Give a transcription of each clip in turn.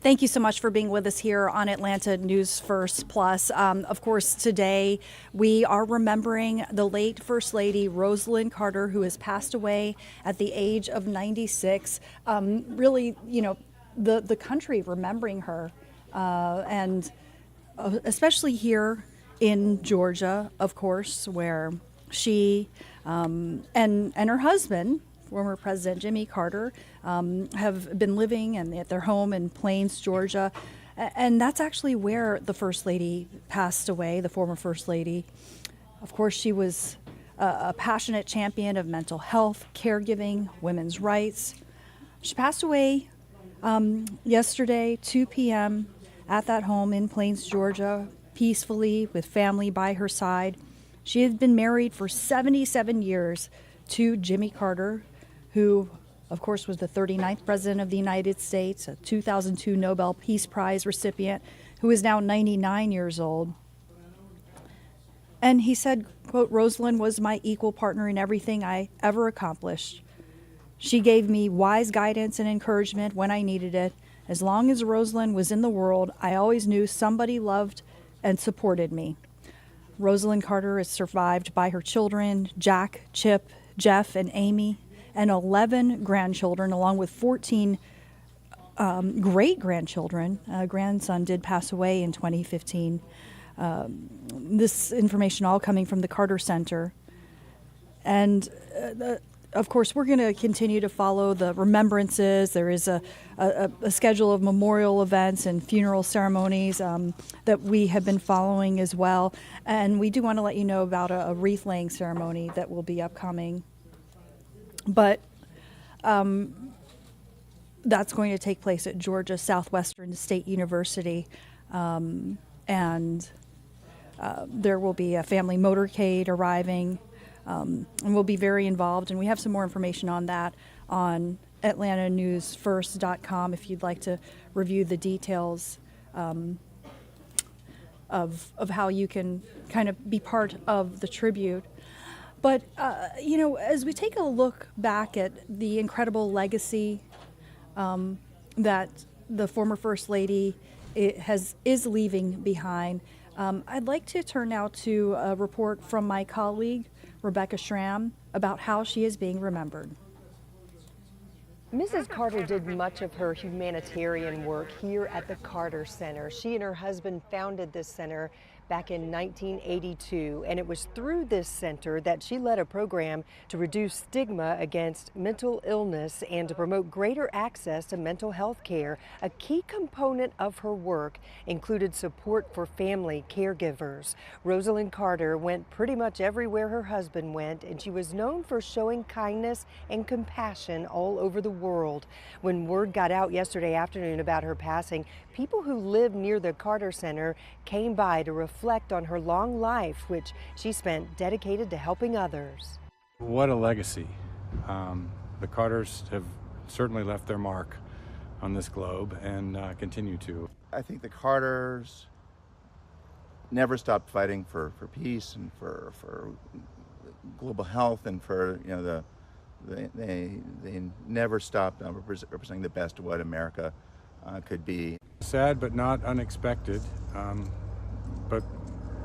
Thank you so much for being with us here on Atlanta News First Plus. Of course, today we are remembering the late First Lady Rosalynn Carter, who has passed away at the age of 96. Really, the country remembering her, and especially here in Georgia, of course, where she and her husband, former President Jimmy Carter, have been living and at their home in Plains, Georgia. And that's actually where the First Lady passed away, the former First Lady. Of course, she was a passionate champion of mental health, caregiving, women's rights. She passed away yesterday, 2 p.m., at that home in Plains, Georgia, peacefully with family by her side. She had been married for 77 years to Jimmy Carter, who, of course, was the 39th President of the United States, a 2002 Nobel Peace Prize recipient, who is now 99 years old. And he said, quote, "Rosalynn was my equal partner in everything I ever accomplished. She gave me wise guidance and encouragement when I needed it. As long as Rosalynn was in the world, I always knew somebody loved and supported me." Rosalynn Carter is survived by her children, Jack, Chip, Jeff, and Amy, and 11 grandchildren, along with 14 great-grandchildren. A grandson did pass away in 2015. This information all coming from the Carter Center. And of course, we're going to continue to follow the remembrances. There is a schedule of memorial events and funeral ceremonies that we have been following as well. And we do want to let you know about a wreath laying ceremony that will be upcoming. But that's going to take place at Georgia Southwestern State University. And there will be a family motorcade arriving. And we'll be very involved, and we have some more information on that on AtlantaNewsFirst.com if you'd like to review the details of how you can kind of be part of the tribute. But, as we take a look back at the incredible legacy that the former First Lady is leaving behind, I'd like to turn now to a report from my colleague, Rebecca Schramm, about how she is being remembered. Mrs. Carter did much of her humanitarian work here at the Carter Center. She and her husband founded this center back in 1982, and it was through this center that she led a program to reduce stigma against mental illness and to promote greater access to mental health care. A key component of her work included support for family caregivers. Rosalynn Carter went pretty much everywhere her husband went, and she was known for showing kindness and compassion all over the world. When word got out yesterday afternoon about her passing, people who live near the Carter Center came by to reflect on her long life, which she spent dedicated to helping others. What a legacy. The Carters have certainly left their mark on this globe and continue to. I think the Carters never stopped fighting for peace and for global health, and for they never stopped representing the best of what America could be. Sad but not unexpected. But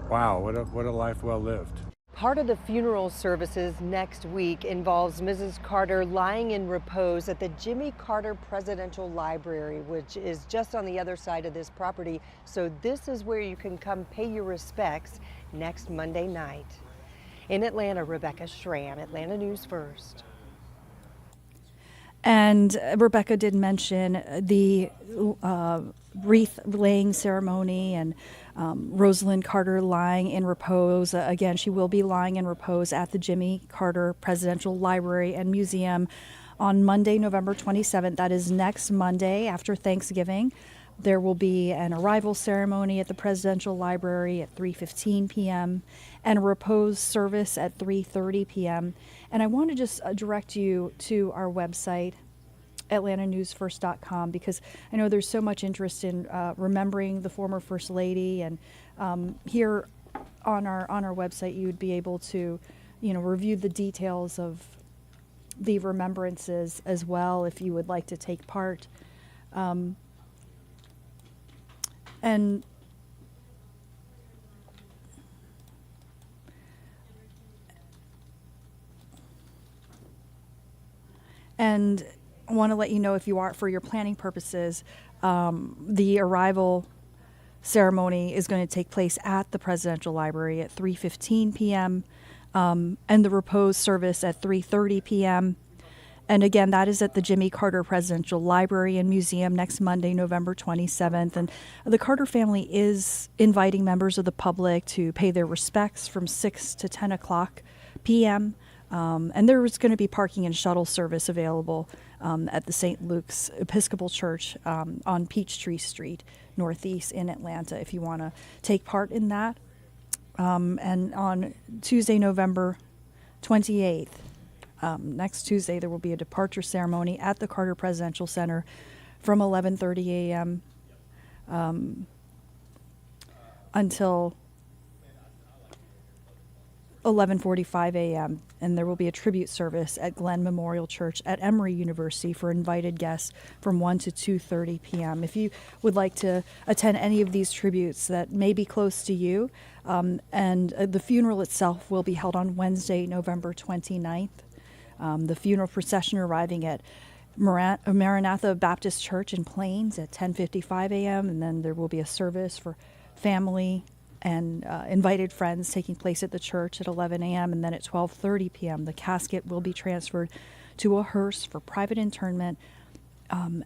wow, what a life well lived. Part of the funeral services next week involves Mrs. Carter lying in repose at the Jimmy Carter Presidential Library, which is just on the other side of this property. So this is where you can come pay your respects next Monday night. In Atlanta, Rebecca Schramm, Atlanta News First. And Rebecca did mention the wreath laying ceremony and Rosalynn Carter lying in repose. Again, she will be lying in repose at the Jimmy Carter Presidential Library and Museum on Monday, November 27th. That is next Monday after Thanksgiving. There will be an arrival ceremony at the Presidential Library at 3:15 p.m. and a repose service at 3:30 p.m. And I want to just direct you to our website, AtlantaNewsFirst.com, because I know there's so much interest in remembering the former First Lady. And here on our website, you would be able to, review the details of the remembrances as well if you would like to take part. And I want to let you know, if you are, for your planning purposes, the arrival ceremony is going to take place at the Presidential Library at 3:15 p.m. And the repose service at 3:30 p.m. And again, that is at the Jimmy Carter Presidential Library and Museum next Monday, November 27th. And the Carter family is inviting members of the public to pay their respects from 6 to 10 o'clock p.m. And there is going to be parking and shuttle service available at the St. Luke's Episcopal Church on Peachtree Street, Northeast in Atlanta, if you want to take part in that. And on Tuesday, November 28th, next Tuesday, there will be a departure ceremony at the Carter Presidential Center from 11:30 a.m. Until 11:45 a.m. And there will be a tribute service at Glenn Memorial Church at Emory University for invited guests from 1 to 2:30 p.m. If you would like to attend any of these tributes that may be close to you, and the funeral itself will be held on Wednesday, November 29th. The funeral procession arriving at Maranatha Baptist Church in Plains at 10:55 a.m. And then there will be a service for family and invited friends taking place at the church at 11 a.m. And then at 12:30 p.m. the casket will be transferred to a hearse for private interment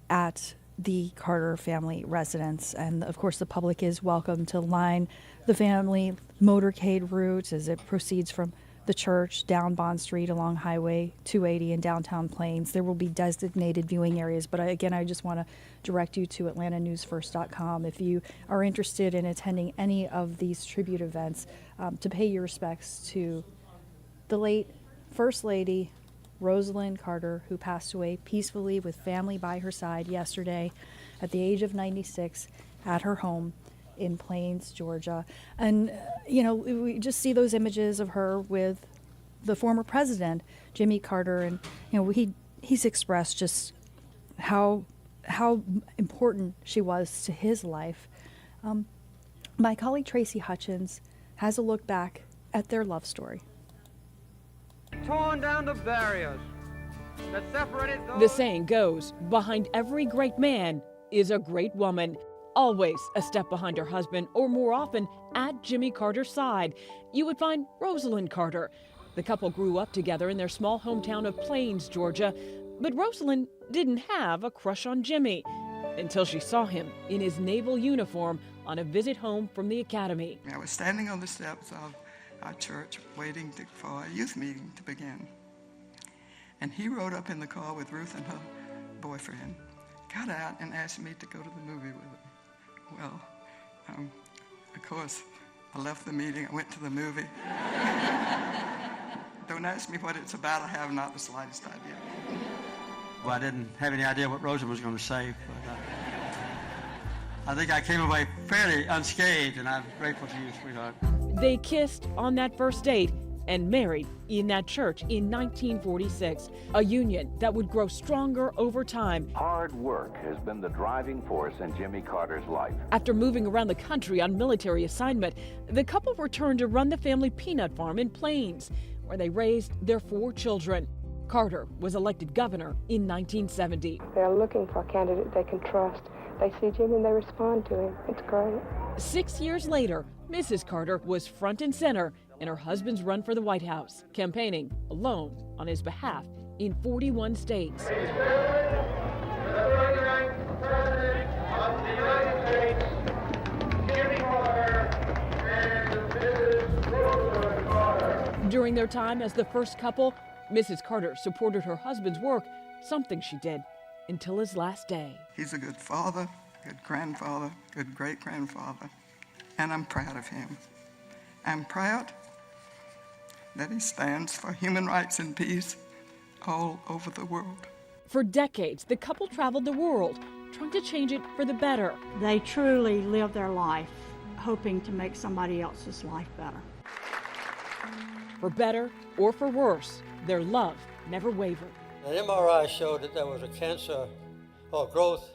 at the Carter family residence. And of course the public is welcome to line the family motorcade route as it proceeds from the church down Bond Street along Highway 280 in downtown Plains. There will be designated viewing areas, but I just want to direct you to atlantanewsfirst.com if you are interested in attending any of these tribute events to pay your respects to the late First Lady Rosalynn Carter, who passed away peacefully with family by her side yesterday at the age of 96 at her home in Plains, Georgia. And, we just see those images of her with the former president, Jimmy Carter, and, he's expressed just how important she was to his life. My colleague Tracy Hutchins has a look back at their love story. Torn down the barriers that separated those. The saying goes, behind every great man is a great woman. Always a step behind her husband, or more often, at Jimmy Carter's side, you would find Rosalynn Carter. The couple grew up together in their small hometown of Plains, Georgia, but Rosalynn didn't have a crush on Jimmy until she saw him in his naval uniform on a visit home from the academy. I was standing on the steps of our church waiting for a youth meeting to begin. And he rode up in the car with Ruth and her boyfriend, got out and asked me to go to the movie with him. Well, of course, I left the meeting, I went to the movie. Don't ask me what it's about, I have not the slightest idea. Well, I didn't have any idea what Rosa was going to say, but I think I came away fairly unscathed, and I'm grateful to you, sweetheart. They kissed on that first date and married in that church in 1946, a union that would grow stronger over time. Hard work has been the driving force in Jimmy Carter's life. After moving around the country on military assignment, the couple returned to run the family peanut farm in Plains, where they raised their 4 children. Carter was elected governor in 1970. They're looking for a candidate they can trust. They see Jim and they respond to him. It's great. 6 years later, Mrs. Carter was front and center in her husband's run for the White House, campaigning alone on his behalf in 41 states. During their time as the first couple, Mrs. Carter supported her husband's work, something she did until his last day. He's a good father, good grandfather, good great-grandfather, and I'm proud of him. I'm proud that he stands for human rights and peace all over the world. For decades, the couple traveled the world, trying to change it for the better. They truly live their life hoping to make somebody else's life better. For better or for worse, their love never wavered. An MRI showed that there was a cancer or growth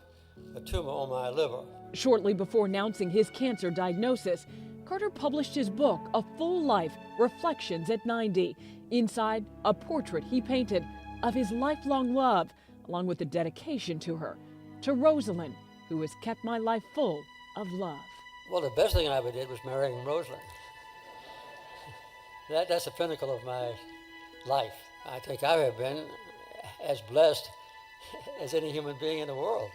a tumor on my liver. Shortly before announcing his cancer diagnosis, Carter published his book, A Full Life, Reflections at 90. Inside, a portrait he painted of his lifelong love, along with a dedication to her, to Rosalynn, who has kept my life full of love. Well, the best thing I ever did was marrying Rosalynn. That's the pinnacle of my life. I think I have been as blessed as any human being in the world.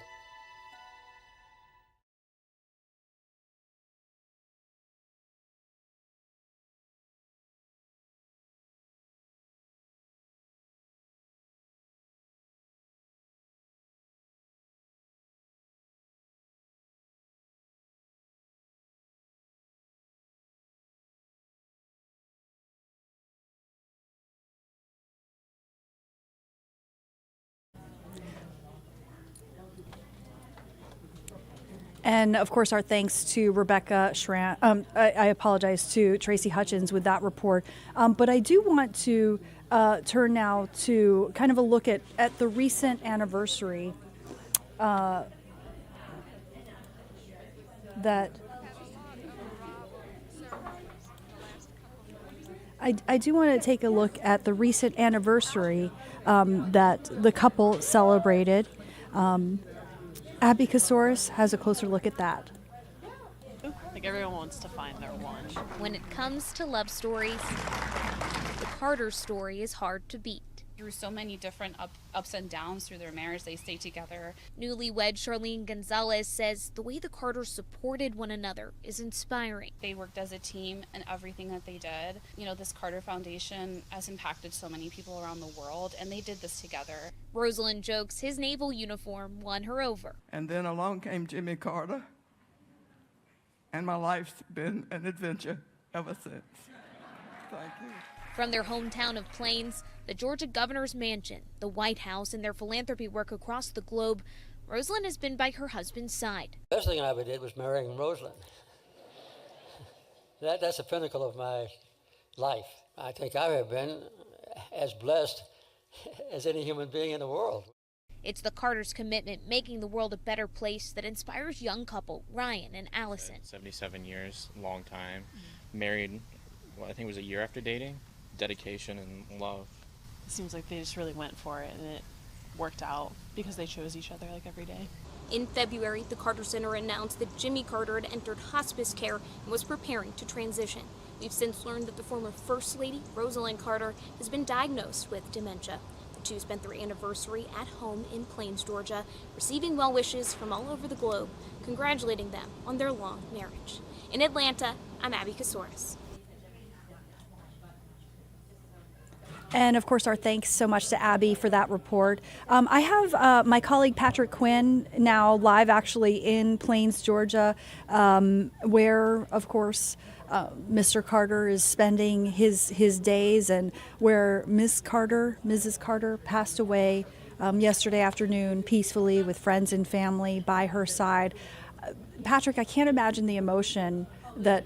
And of course, our thanks to Rebecca Schran. I apologize to Tracy Hutchins with that report. But I do want to turn now to kind of a look at the recent anniversary that I do want to take a look at the recent anniversary that the couple celebrated. Abby Kasoris has a closer look at that. I think everyone wants to find their one. When it comes to love stories, the Carter story is hard to beat. Through so many different ups and downs through their marriage, they stay together. Newlywed Charlene Gonzalez says the way the Carters supported one another is inspiring. They worked as a team in everything that they did. You know, this Carter Foundation has impacted so many people around the world, and they did this together. Rosalynn jokes his naval uniform won her over. And then along came Jimmy Carter, and my life's been an adventure ever since. Thank you. From their hometown of Plains, the Georgia governor's mansion, the White House, and their philanthropy work across the globe, Rosalynn has been by her husband's side. The best thing I ever did was marrying Rosalynn. That's the pinnacle of my life. I think I have been as blessed as any human being in the world. It's the Carters' commitment making the world a better place that inspires young couple Ryan and Allison. 77 years, long time. Married, well, I think it was a year after dating. Dedication and love. It seems like they just really went for it, and it worked out because they chose each other like every day. In February, the Carter Center announced that Jimmy Carter had entered hospice care and was preparing to transition. We've since learned that the former First Lady Rosalynn Carter has been diagnosed with dementia. The two spent their anniversary at home in Plains, Georgia, receiving well wishes from all over the globe, congratulating them on their long marriage. In Atlanta, I'm Abby Kasoris. And of course, our thanks so much to Abby for that report. I have my colleague Patrick Quinn now live actually in Plains, Georgia, where, of course, Mr. Carter is spending his days, and where Mrs. Carter passed away yesterday afternoon peacefully with friends and family by her side. Patrick, I can't imagine the emotion that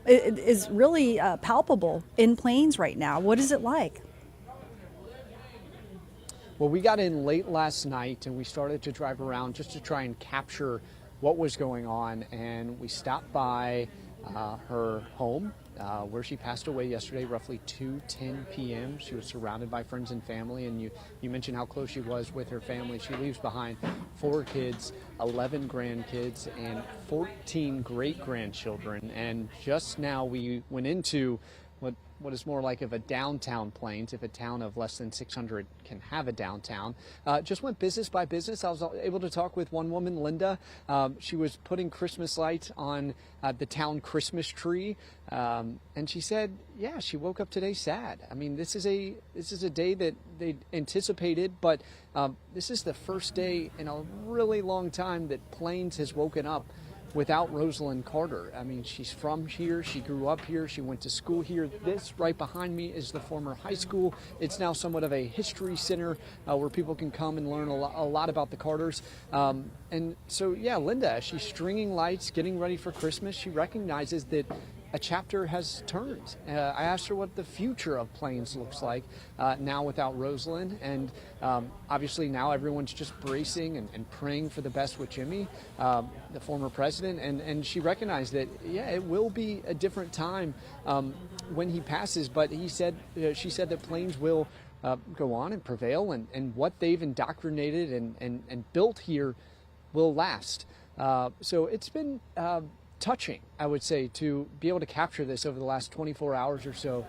is really palpable in Plains right now. What is it like? Well, we got in late last night and we started to drive around just to try and capture what was going on, and we stopped by her home where she passed away yesterday, roughly 2:10 p.m. She was surrounded by friends and family, and you mentioned how close she was with her family. She leaves behind 4 kids, 11 grandkids, and 14 great-grandchildren. And just now we went into what is more like of a downtown Plains, if a town of less than 600 can have a downtown. Just went business by business. I was able to talk with one woman, Linda. She was putting Christmas lights on the town Christmas tree, and she said, yeah, she woke up today sad. I mean, this is a day that they anticipated, but this is the first day in a really long time that Plains has woken up without Rosalynn Carter. I mean, she's from here, she grew up here, she went to school here. This right behind me is the former high school. It's now somewhat of a history center where people can come and learn a lot about the Carters. And so, yeah, Linda, she's stringing lights, getting ready for Christmas. She recognizes that a chapter has turned. I asked her what the future of Plains looks like now without Rosalynn, and obviously now everyone's just bracing and praying for the best with Jimmy, the former president, and she recognized that, yeah, it will be a different time when he passes, but she said that Plains will go on and prevail, and what they've indoctrinated and built here will last. So it's been touching, I would say, to be able to capture this over the last 24 hours or so.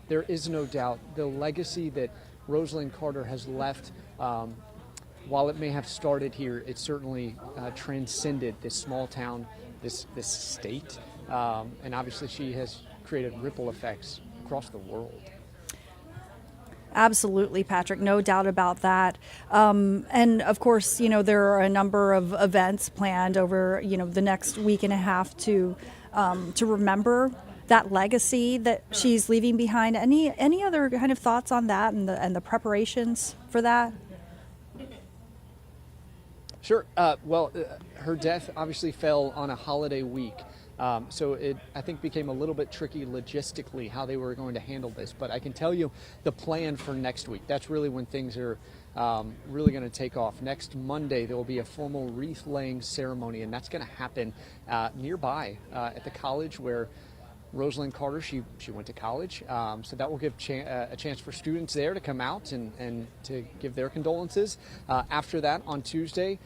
There is no doubt the legacy that Rosalynn Carter has left, while it may have started here, it certainly transcended this small town, this state, and obviously she has created ripple effects across the world. Absolutely, Patrick. No doubt about that. And of course, there are a number of events planned over, the next week and a half to remember that legacy that she's leaving behind. Any other kind of thoughts on that and the preparations for that? Sure. Well, her death obviously fell on a holiday week. So it, I think, became a little bit tricky logistically how they were going to handle this. But I can tell you the plan for next week. That's really when things are really going to take off. Next Monday, there will be a formal wreath-laying ceremony, and that's going to happen nearby at the college where Rosalynn Carter, she went to college. So that will give a chance for students there to come out and to give their condolences. After that, on Tuesday,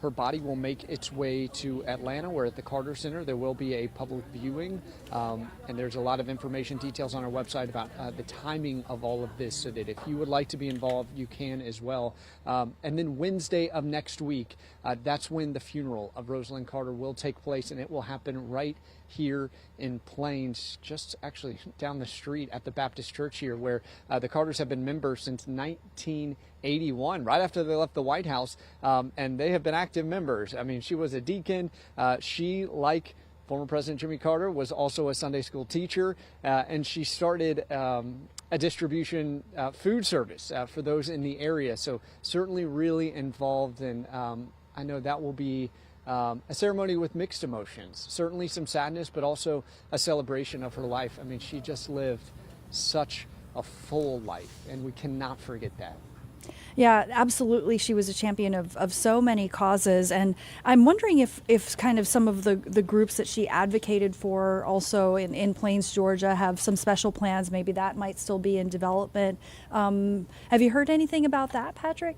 her body will make its way to Atlanta, where at the Carter Center there will be a public viewing, and there's a lot of information, details on our website about the timing of all of this, so that if you would like to be involved, you can as well. And then Wednesday of next week, that's when the funeral of Rosalynn Carter will take place, and it will happen right here in Plains, just actually down the street at the Baptist Church here, where the Carters have been members since 1981, right after they left the White House, and they have been active members. I mean, she was a deacon. She, like former President Jimmy Carter, was also a Sunday school teacher, and she started a distribution food service for those in the area. So certainly really involved, and I know that will be a ceremony with mixed emotions, certainly some sadness, but also a celebration of her life. I mean, she just lived such a full life, and we cannot forget that. Yeah, absolutely. She was a champion of so many causes. And I'm wondering if kind of some of the groups that she advocated for also in Plains, Georgia, have some special plans. Maybe that might still be in development. Have you heard anything about that, Patrick?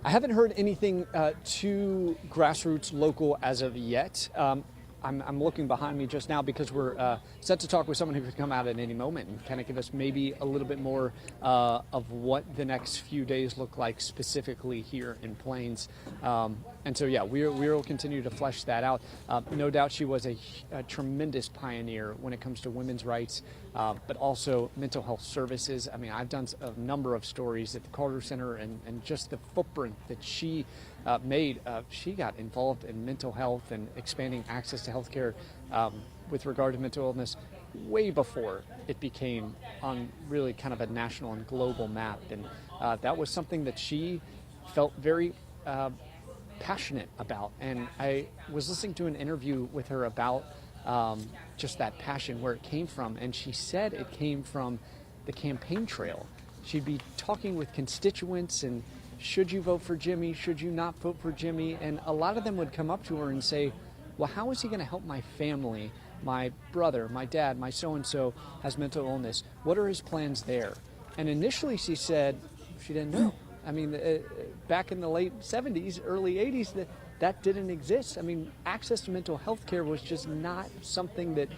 I haven't heard anything too grassroots local as of yet. I'm looking behind me just now because we're set to talk with someone who could come out at any moment and kind of give us maybe a little bit more of what the next few days look like specifically here in Plains. And so, yeah, we will continue to flesh that out. No doubt she was a tremendous pioneer when it comes to women's rights, but also mental health services. I mean, I've done a number of stories at the Carter Center and just the footprint that she made. She got involved in mental health and expanding access to healthcare with regard to mental illness way before it became on really kind of a national and global map. And that was something that she felt very passionate about. And I was listening to an interview with her about just that passion, where it came from. And she said it came from the campaign trail. She'd be talking with constituents and should you vote for Jimmy? Should you not vote for Jimmy? And a lot of them would come up to her and say, well, how is he going to help my family? My brother, my dad, my so-and-so has mental illness. What are his plans there? And initially she said she didn't know. I mean, back in the late 70s, early 80s, that didn't exist. I mean, access to mental health care was just not something that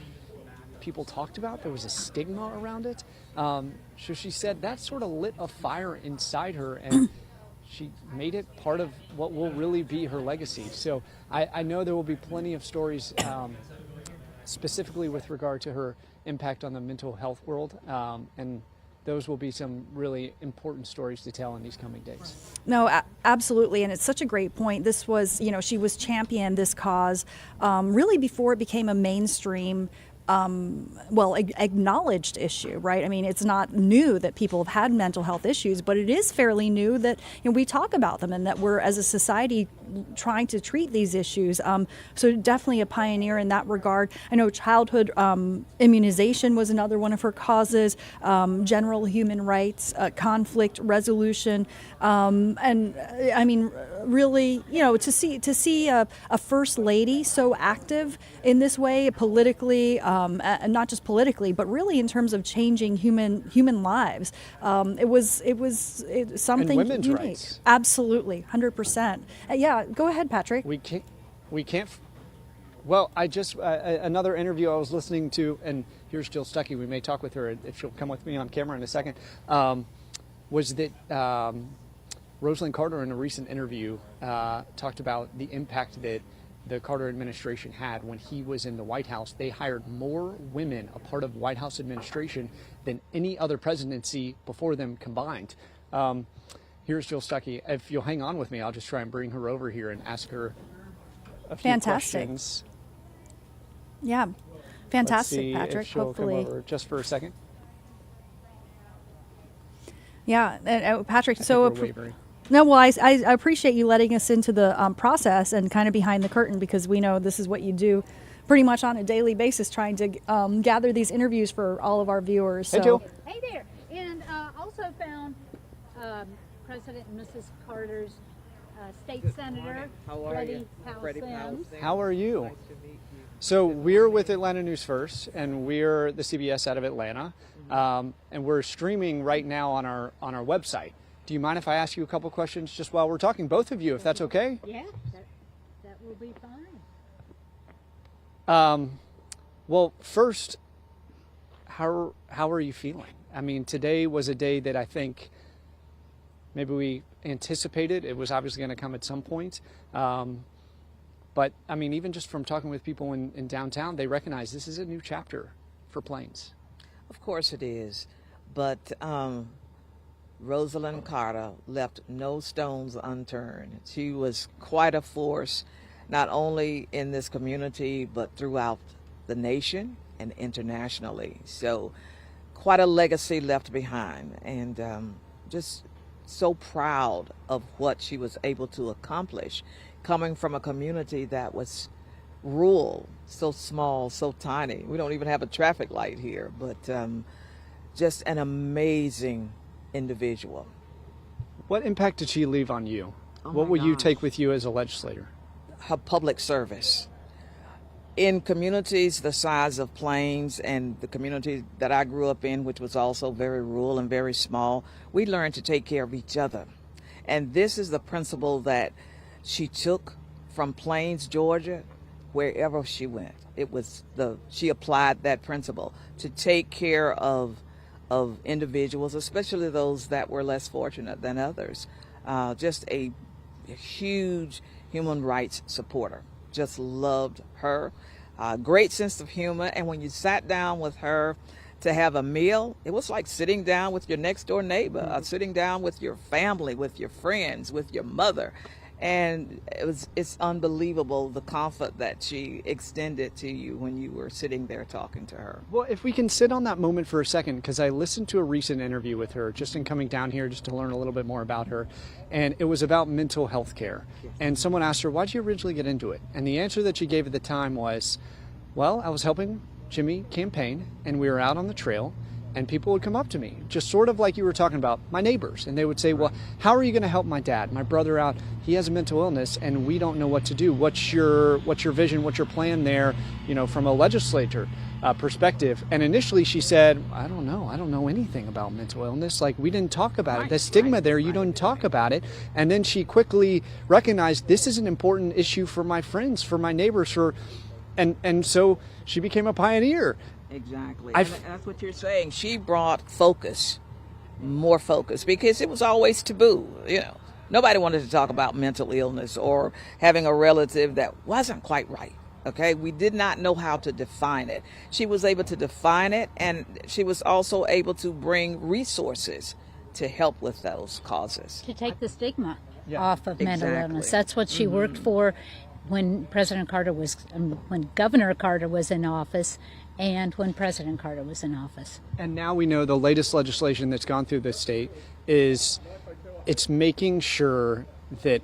people talked about. There was a stigma around it. So she said that sort of lit a fire inside her, and she made it part of what will really be her legacy. So I know there will be plenty of stories specifically with regard to her impact on the mental health world, and those will be some really important stories to tell in these coming days. No, absolutely, and it's such a great point. This was, she was championing this cause really before it became a mainstream acknowledged issue, right? I mean, it's not new that people have had mental health issues, but it is fairly new that we talk about them and that we're, as a society, trying to treat these issues. So definitely a pioneer in that regard. I know childhood immunization was another one of her causes, general human rights, conflict resolution, and I mean, really, to see a first lady so active in this way politically, not just politically, but really in terms of changing human lives. It was something and women's unique. rights. Absolutely, 100%. Yeah, go ahead, Patrick. We can't. Well, I just another interview I was listening to, and here's Jill Stuckey. We may talk with her if she'll come with me on camera in a second. Was that Rosalynn Carter in a recent interview talked about the impact that the Carter administration had when he was in the White House. They hired more women a part of White House administration than any other presidency before them combined. Here's Jill Stuckey. If you'll hang on with me, I'll just try and bring her over here and ask her a few questions. Yeah, fantastic, Let's see Patrick. If she'll Hopefully, come over just for a second. Yeah, and Patrick. Wavering. No, well, I appreciate you letting us into the process and kind of behind the curtain, because we know this is what you do pretty much on a daily basis, trying to gather these interviews for all of our viewers. Hey, Jill. Hey there. And also found President and Mrs. Carter's state senator, Freddie Powell. How are you? Nice to meet you. So we're with Atlanta News First, and we're the CBS out of Atlanta, and we're streaming right now on our website. Do you mind if I ask you a couple questions just while we're talking, both of you, if that's okay? Yeah, that will be fine. Well, first, how are you feeling? I mean, today was a day that I think maybe we anticipated. It was obviously going to come at some point. But, I mean, even just from talking with people in downtown, they recognize this is a new chapter for Plains. Of course it is. But Rosalynn Carter left no stones unturned. She was quite a force, not only in this community, but throughout the nation and internationally. So quite a legacy left behind, and just so proud of what she was able to accomplish, coming from a community that was rural, so small, so tiny. We don't even have a traffic light here, but just an amazing individual. What impact did she leave on you? What will you take with you as a legislator? Her public service. In communities the size of Plains and the community that I grew up in, which was also very rural and very small, we learned to take care of each other. And this is the principle that she took from Plains, Georgia, wherever she went. She applied that principle to take care of individuals, especially those that were less fortunate than others. Just a huge human rights supporter. Just loved her. Great sense of humor. And when you sat down with her to have a meal, it was like sitting down with your next door neighbor, sitting down with your family, with your friends, with your mother. And it's unbelievable the comfort that she extended to you when you were sitting there talking to her. Well, if we can sit on that moment for a second, because I listened to a recent interview with her just in coming down here just to learn a little bit more about her, and it was about mental health care. Yes. And someone asked her, why did you originally get into it? And the answer that she gave at the time was, well, I was helping Jimmy campaign, and we were out on the trail, and people would come up to me, just sort of like you were talking about, my neighbors, and they would say, well, how are you going to help my dad, my brother out? He has a mental illness, and we don't know what to do. What's your vision? What's your plan there, from a legislator perspective? And initially she said, I don't know anything about mental illness. Like, we didn't talk about it. The stigma there, you don't talk about it. And then she quickly recognized this is an important issue for my friends, for my neighbors, and so she became a pioneer. Exactly. And that's what you're saying. She brought more focus, because it was always taboo. Nobody wanted to talk about mental illness or having a relative that wasn't quite right. Okay, we did not know how to define it. She was able to define it, and she was also able to bring resources to help with those causes. To take the stigma off of mental illness. That's what she worked for when President Carter when Governor Carter was in office. and when President Carter was in office. And now we know the latest legislation that's gone through the state is it's making sure that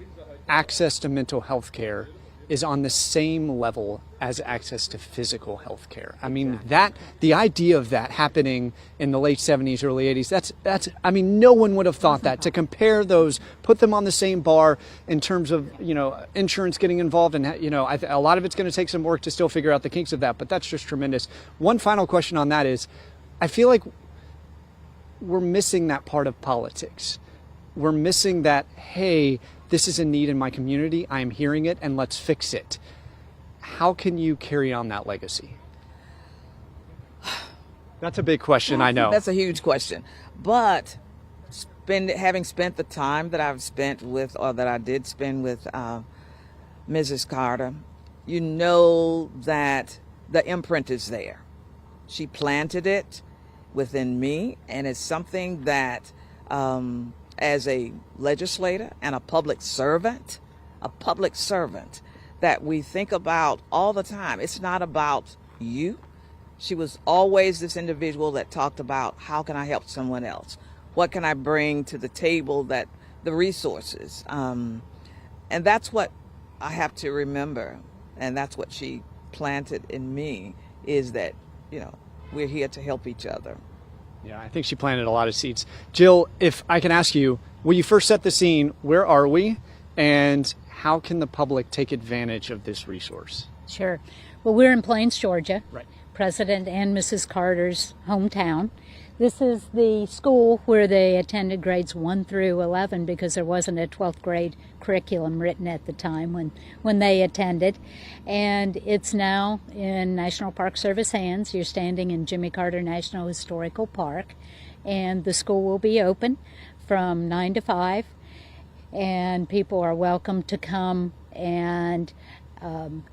access to mental health care is on the same level as access to physical health care. I mean, the idea of that happening in the late 70s, early 80s, that's I mean, no one would have thought that, to compare those, put them on the same bar in terms of, insurance getting involved. And, a lot of it's going to take some work to still figure out the kinks of that, but that's just tremendous. One final question on that is, I feel like we're missing that part of politics. We're missing that, hey, this is a need in my community, I'm hearing it, and let's fix it. How can you carry on that legacy? That's a big question, I know. That's a huge question. But having spent the time that I've spent with, or that I did spend with Mrs. Carter, you know that the imprint is there. She planted it within me, and it's something that as a legislator and a public servant that we think about all the time. It's not about you. She was always this individual that talked about, how can I help someone else? What can I bring to the table, that the resources? And that's what I have to remember. And that's what she planted in me, is that, we're here to help each other. Yeah, I think she planted a lot of seeds. Jill, if I can ask you, will you first set the scene? Where are we? And how can the public take advantage of this resource? Sure. Well, we're in Plains, Georgia. Right. President and Mrs. Carter's hometown. This is the school where they attended grades 1 through 11, because there wasn't a 12th grade curriculum written at the time when they attended. And it's now in National Park Service hands. You're standing in Jimmy Carter National Historical Park. And the school will be open from 9 to 5. And people are welcome to come and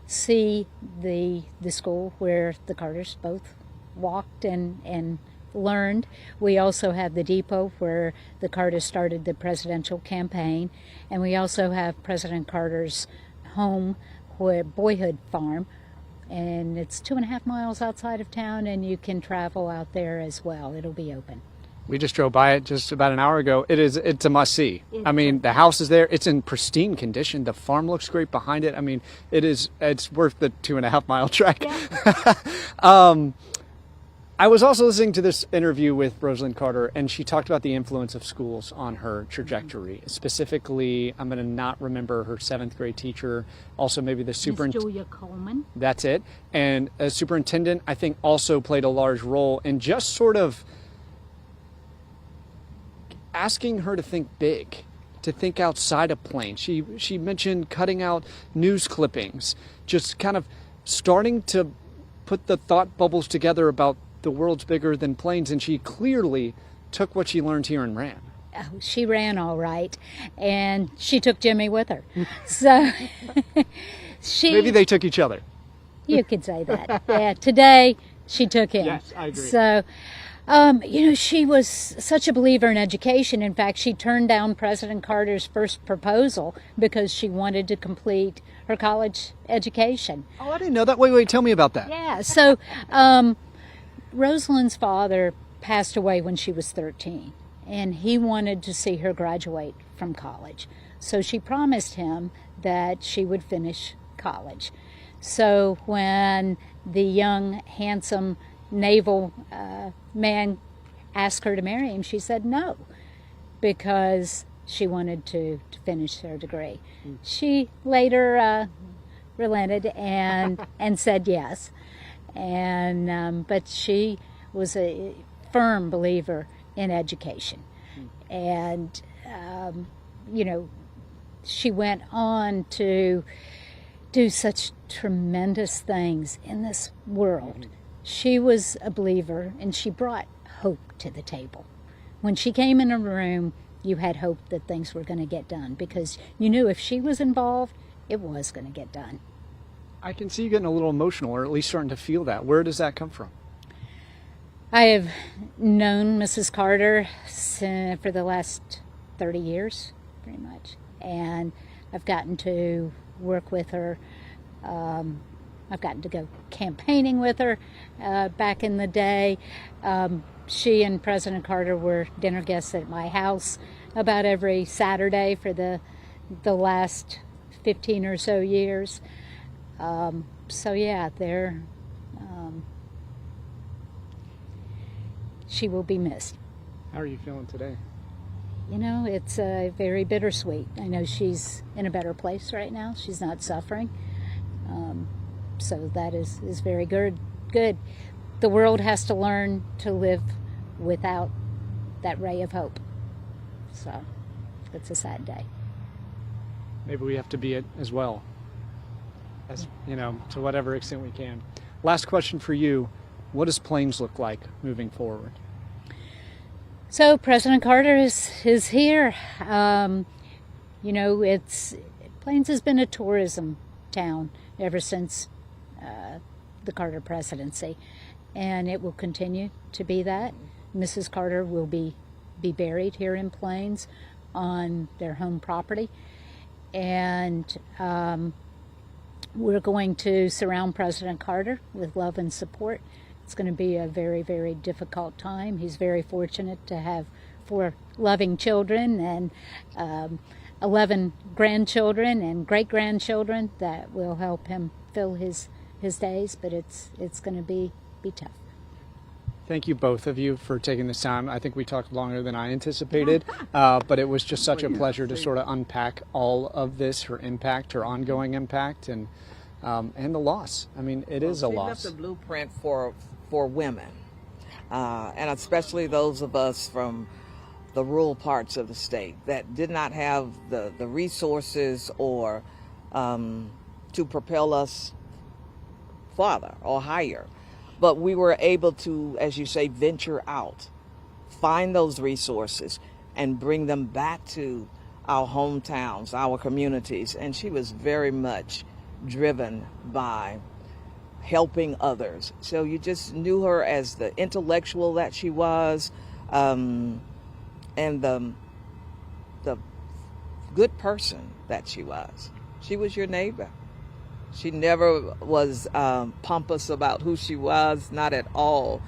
see the school where the Carters both walked and learned. We also have the depot where the Carters started the presidential campaign, and we also have President Carter's home, boyhood farm, and it's 2.5 miles outside of town, and you can travel out there as well. It'll be open. We just drove by it just about an hour ago. It's a must-see. I mean, the house is there. It's in pristine condition. The farm looks great behind it. I mean, it's worth the 2.5 mile trek. Yeah. I was also listening to this interview with Rosalynn Carter, and she talked about the influence of schools on her trajectory. Mm-hmm. Specifically, I'm going to not remember her 7th grade teacher, also maybe the superintendent. Julia Coleman. That's it. And a superintendent, I think, also played a large role in just sort of asking her to think big, to think outside of Plains. She mentioned cutting out news clippings, just kind of starting to put the thought bubbles together about the world's bigger than Plains, and she clearly took what she learned here and ran. Oh, she ran all right, and she took Jimmy with her. So maybe they took each other. You could say that. Yeah, today she took him. Yes, I agree. So, she was such a believer in education. In fact, she turned down President Carter's first proposal because she wanted to complete her college education. Oh, I didn't know that. Wait, tell me about that. Yeah, so Rosalynn's father passed away when she was 13, and he wanted to see her graduate from college. So she promised him that she would finish college. So when the young, handsome naval man asked her to marry him, she said no, because she wanted to finish her degree. She later relented and said yes. And but she was a firm believer in education, and she went on to do such tremendous things in this world. She was a believer, and she brought hope to the table. When she came in a room, you had hope that things were going to get done, because you knew if she was involved, it was going to get done. I can see you getting a little emotional, or at least starting to feel that. Where does that come from? I have known Mrs. Carter for the last 30 years, pretty much. And I've gotten to work with her I've gotten to go campaigning with her back in the day. She and President Carter were dinner guests at my house about every Saturday for the last 15 or so years. So yeah, she will be missed. How are you feeling today? You know, it's very bittersweet. I know she's in a better place right now. She's not suffering. So that is very good. The world has to learn to live without that ray of hope. So it's a sad day. Maybe we have to be it as well, as you know, to whatever extent we can. Last question for you: what does Plains look like moving forward? So President Carter is here. You know, Plains has been a tourism town ever since the Carter presidency, and it will continue to be that. Mrs. Carter will be buried here in Plains on their home property, and we're going to surround President Carter with love and support. It's going to be a very, very difficult time. He's very fortunate to have 4 loving children and 11 grandchildren and great-grandchildren that will help him fill his days, but it's going to be tough. Thank you, both of you, for taking this time. I think we talked longer than I anticipated, but it was just such a pleasure to sort of unpack all of this, her impact, her ongoing impact, and the loss. I mean, it is a loss. She left a blueprint for women, and especially those of us from the rural parts of the state that did not have the resources or to propel us farther or higher. But we were able to, as you say, venture out, find those resources, and bring them back to our hometowns, our communities. And she was very much driven by helping others. So you just knew her as the intellectual that she was, and the good person that she was. She was your neighbor. She never was pompous about who she was, not at all.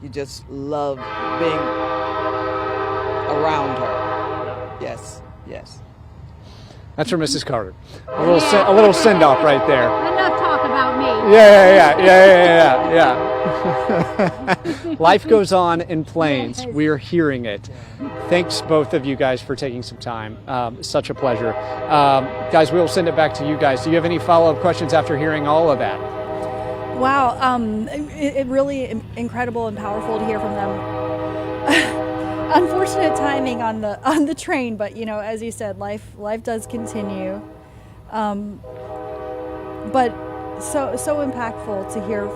You just loved being around her. Yes, yes. That's for Mrs. Carter. A little send-off right there. Enough talk about me. Yeah. Life goes on in Plains. Yes. We're hearing it. Thanks, both of you guys, for taking some time. Such a pleasure. Guys, we'll send it back to you guys. Do you have any follow-up questions after hearing all of that? Wow, it really incredible and powerful to hear from them. Unfortunate timing on the train, but you know, as you said, life does continue. But so impactful to hear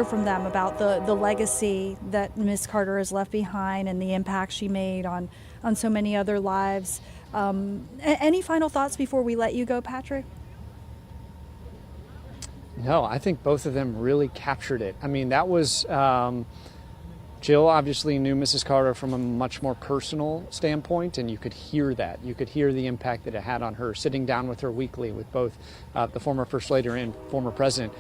from them about the legacy that Miss Carter has left behind and the impact she made on so many other lives. Any final thoughts before we let you go, Patrick? No, I think both of them really captured it. I mean, that was Jill obviously knew Mrs. Carter from a much more personal standpoint, and you could hear that. You could hear the impact that it had on her, sitting down with her weekly with both the former First Lady and former President.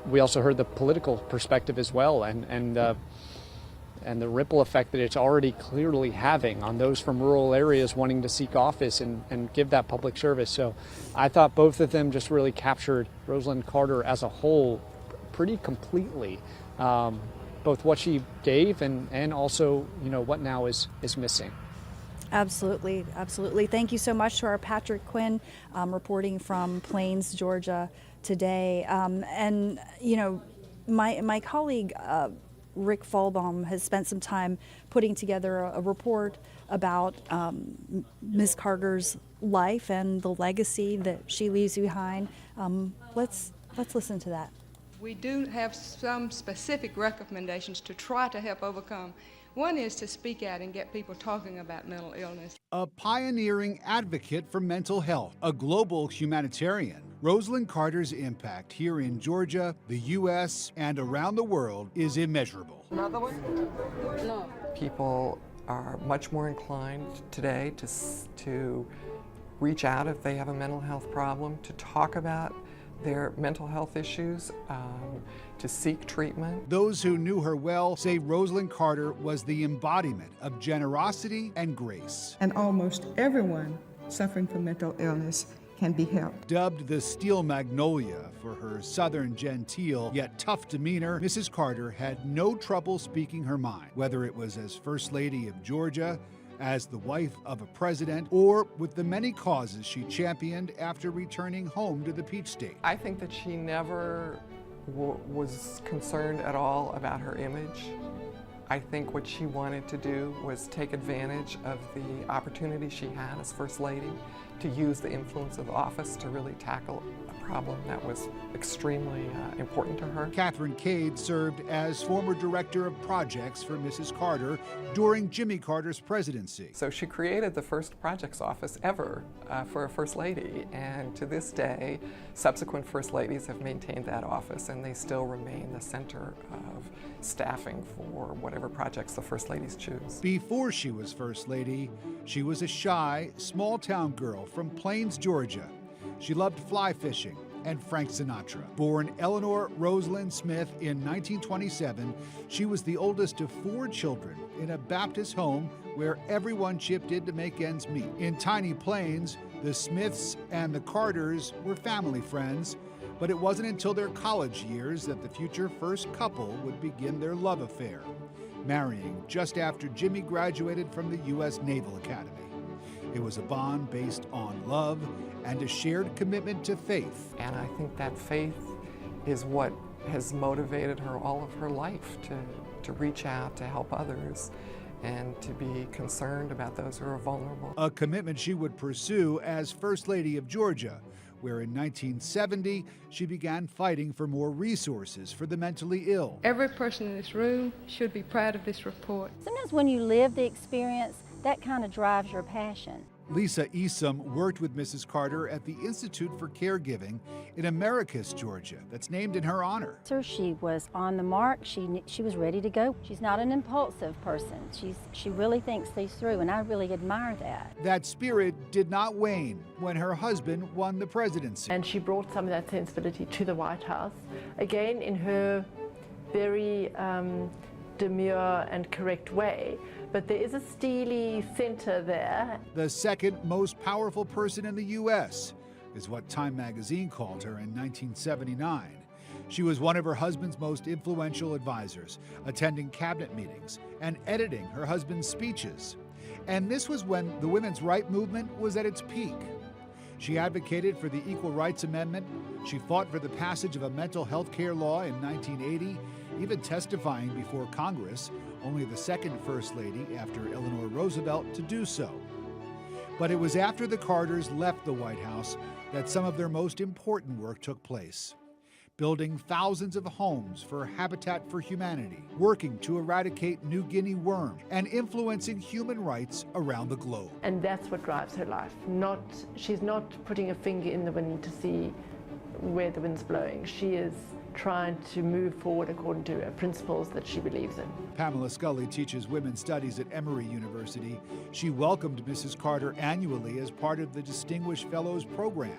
We also heard the political perspective as well, and the ripple effect that it's already clearly having on those from rural areas wanting to seek office and give that public service. So I thought both of them just really captured Rosalynn Carter as a whole pretty completely. Both what she gave and also, you know, what now is missing. Absolutely. Thank you so much to our Patrick Quinn, reporting from Plains, Georgia today. And, you know, my colleague, Rick Falbaum, has spent some time putting together a report about Ms. Carter's life and the legacy that she leaves behind. Let's listen to that. We do have some specific recommendations to try to help overcome. One is to speak out and get people talking about mental illness. A pioneering advocate for mental health, a global humanitarian, Rosalynn Carter's impact here in Georgia, the U.S., and around the world is immeasurable. Another one? No. People are much more inclined today to reach out if they have a mental health problem, to talk about their mental health issues, to seek treatment. Those who knew her well say Rosalynn Carter was the embodiment of generosity and grace. And almost everyone suffering from mental illness can be helped. Dubbed the Steel Magnolia for her southern genteel yet tough demeanor, Mrs. Carter had no trouble speaking her mind, whether it was as First Lady of Georgia, as the wife of a president, or with the many causes she championed after returning home to the Peach State. I think that she never was concerned at all about her image. I think what she wanted to do was take advantage of the opportunity she had as First Lady to use the influence of office to really tackle a problem that was extremely important to her. Catherine Cade served as former director of projects for Mrs. Carter during Jimmy Carter's presidency. So she created the first projects office ever for a First Lady, and to this day, subsequent First Ladies have maintained that office, and they still remain the center of staffing for whatever projects the First Ladies choose. Before she was First Lady, she was a shy, small-town girl from Plains, Georgia. She loved fly fishing and Frank Sinatra. Born Eleanor Rosalynn Smith in 1927, she was the oldest of 4 children in a Baptist home where everyone chipped in to make ends meet. In Tiny Plains, the Smiths and the Carters were family friends, but it wasn't until their college years that the future first couple would begin their love affair, marrying just after Jimmy graduated from the U.S. Naval Academy. It was a bond based on love and a shared commitment to faith. And I think that faith is what has motivated her all of her life to reach out, to help others, and to be concerned about those who are vulnerable. A commitment she would pursue as First Lady of Georgia, where in 1970 she began fighting for more resources for the mentally ill. Every person in this room should be proud of this report. Sometimes when you live the experience, that kind of drives your passion. Lisa Esom worked with Mrs. Carter at the Institute for Caregiving in Americus, Georgia, that's named in her honor. She was on the mark. She was ready to go. She's not an impulsive person. She really thinks things through, and I really admire that. That spirit did not wane when her husband won the presidency. And she brought some of that sensibility to the White House, again in her very demure and correct way, but there is a steely center there. The second most powerful person in the U.S. is what Time magazine called her in 1979. She was one of her husband's most influential advisors, attending cabinet meetings and editing her husband's speeches. And this was when the women's rights movement was at its peak. She advocated for the Equal Rights Amendment. She fought for the passage of a mental health care law in 1980, even testifying before Congress, only the second First Lady after Eleanor Roosevelt to do so. But it was after the Carters left the White House that some of their most important work took place. Building thousands of homes for Habitat for Humanity, working to eradicate New Guinea worm, and influencing human rights around the globe. And that's what drives her life. She's not putting a finger in the wind to see where the wind's blowing. She is trying to move forward according to principles that she believes in. Pamela Scully teaches women's studies at Emory University. She welcomed Mrs. Carter annually as part of the Distinguished Fellows program.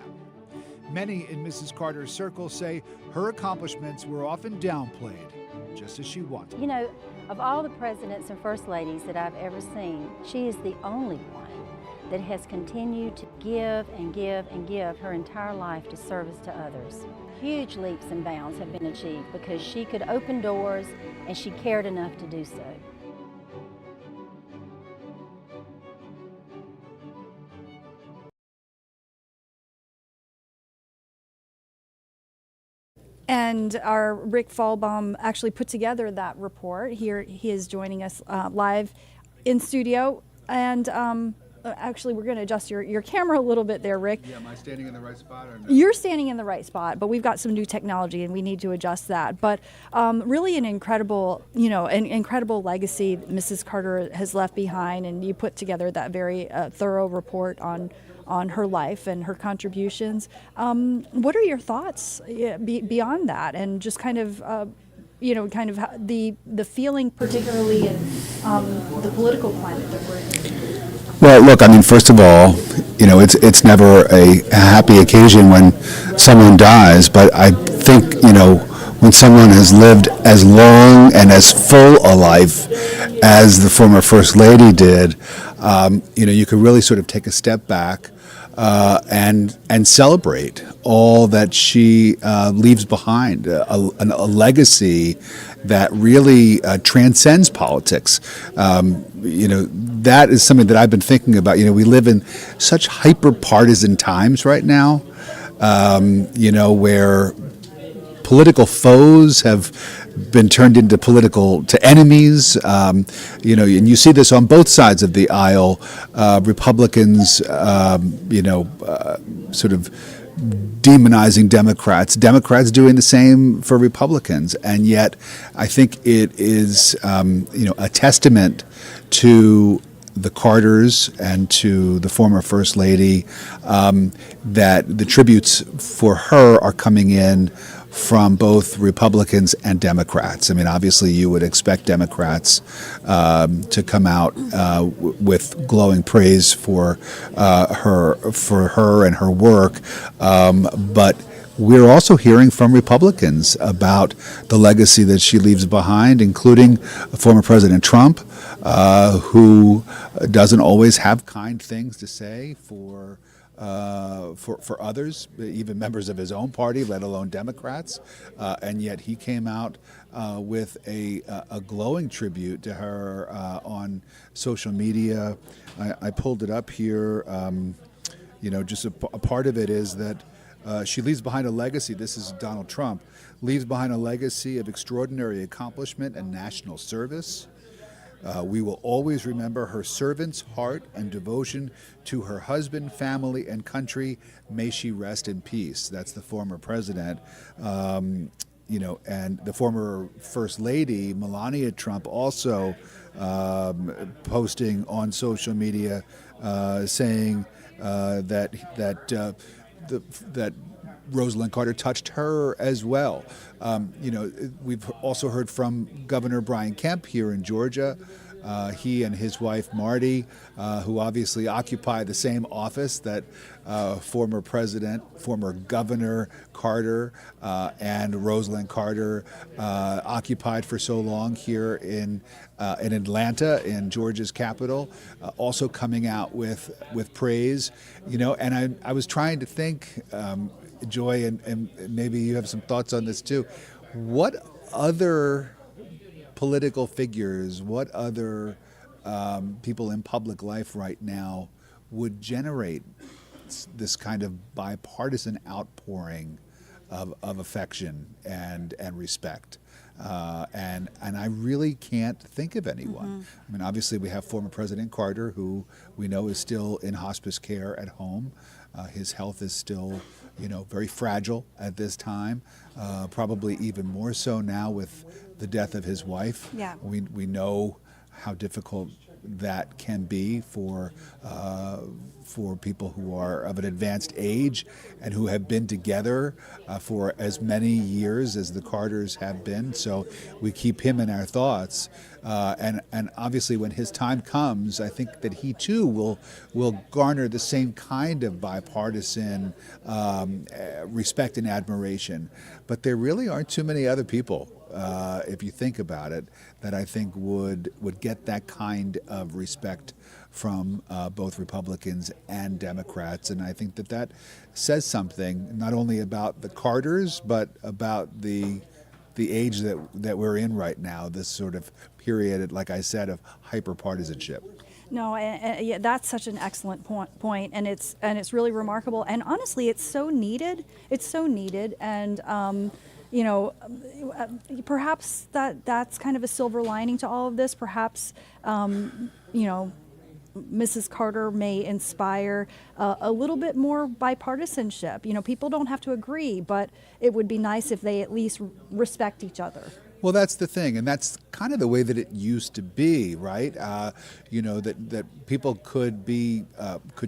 Many in Mrs. Carter's circle say her accomplishments were often downplayed, just as she wanted. You know, of all the presidents and first ladies that I've ever seen, she is the only one that has continued to give and give and give her entire life to service to others. Huge leaps and bounds have been achieved because she could open doors and she cared enough to do so. And our Rick Fallbaum actually put together that report. Here he is joining us live in studio. And actually, we're going to adjust your camera a little bit there, Rick. Yeah, am I standing in the right spot or no? You're standing in the right spot, but we've got some new technology and we need to adjust that. But really an incredible, an incredible legacy that Mrs. Carter has left behind, and you put together that very thorough report on her life and her contributions. What are your thoughts beyond that, and just kind of the feeling, particularly in the political climate that we're in? Well, look, I mean, first of all, it's never a happy occasion when someone dies, but I think, when someone has lived as long and as full a life as the former First Lady did, you could really sort of take a step back and celebrate all that she leaves behind, a legacy that really transcends politics. That is something that I've been thinking about. We live in such hyper-partisan times right now, where political foes have been turned into enemies. And you see this on both sides of the aisle. Republicans, sort of demonizing Democrats doing the same for Republicans, and yet I think it is a testament to the Carters and to the former First Lady that the tributes for her are coming in from both Republicans and Democrats. I mean, obviously, you would expect Democrats to come out with glowing praise for her and her work, but we're also hearing from Republicans about the legacy that she leaves behind, including former President Trump, who doesn't always have kind things to say for others, even members of his own party, let alone Democrats, and yet he came out with a glowing tribute to her on social media. I pulled it up here. Just a part of it is that she leaves behind a legacy. This is Donald Trump. Leaves behind a legacy of extraordinary accomplishment and national service. We will always remember her servant's heart and devotion to her husband, family, and country. May she rest in peace. That's the former president. And the former First Lady, Melania Trump, also posting on social media saying that Rosalynn Carter touched her as well. We've also heard from Governor Brian Kemp here in Georgia. He and his wife Marty, who obviously occupy the same office that former Governor Carter and Rosalynn Carter occupied for so long here in Atlanta, in Georgia's capital, also coming out with praise. And I was trying to think, Joy, and maybe you have some thoughts on this too. What other political figures, what other people in public life right now would generate this kind of bipartisan outpouring of affection and respect? And I really can't think of anyone. Mm-hmm. I mean, obviously we have former President Carter, who we know is still in hospice care at home. His health is still, very fragile at this time, probably even more so now with the death of his wife. Yeah. We know how difficult that can be for people who are of an advanced age and who have been together for as many years as the Carters have been. So we keep him in our thoughts. And obviously when his time comes, I think that he too will garner the same kind of bipartisan respect and admiration. But there really aren't too many other people, if you think about it, that I think would get that kind of respect from both Republicans and Democrats. And I think that says something not only about the Carters, but about the age that we're in right now, this sort of period, like I said, of hyper-partisanship. No, yeah, that's such an excellent point, and it's really remarkable. And honestly, it's so needed. It's so needed, and perhaps that's kind of a silver lining to all of this. Perhaps Mrs. Carter may inspire a little bit more bipartisanship. People don't have to agree, but it would be nice if they at least respect each other. Well, that's the thing, and that's kind of the way that it used to be, right? That people could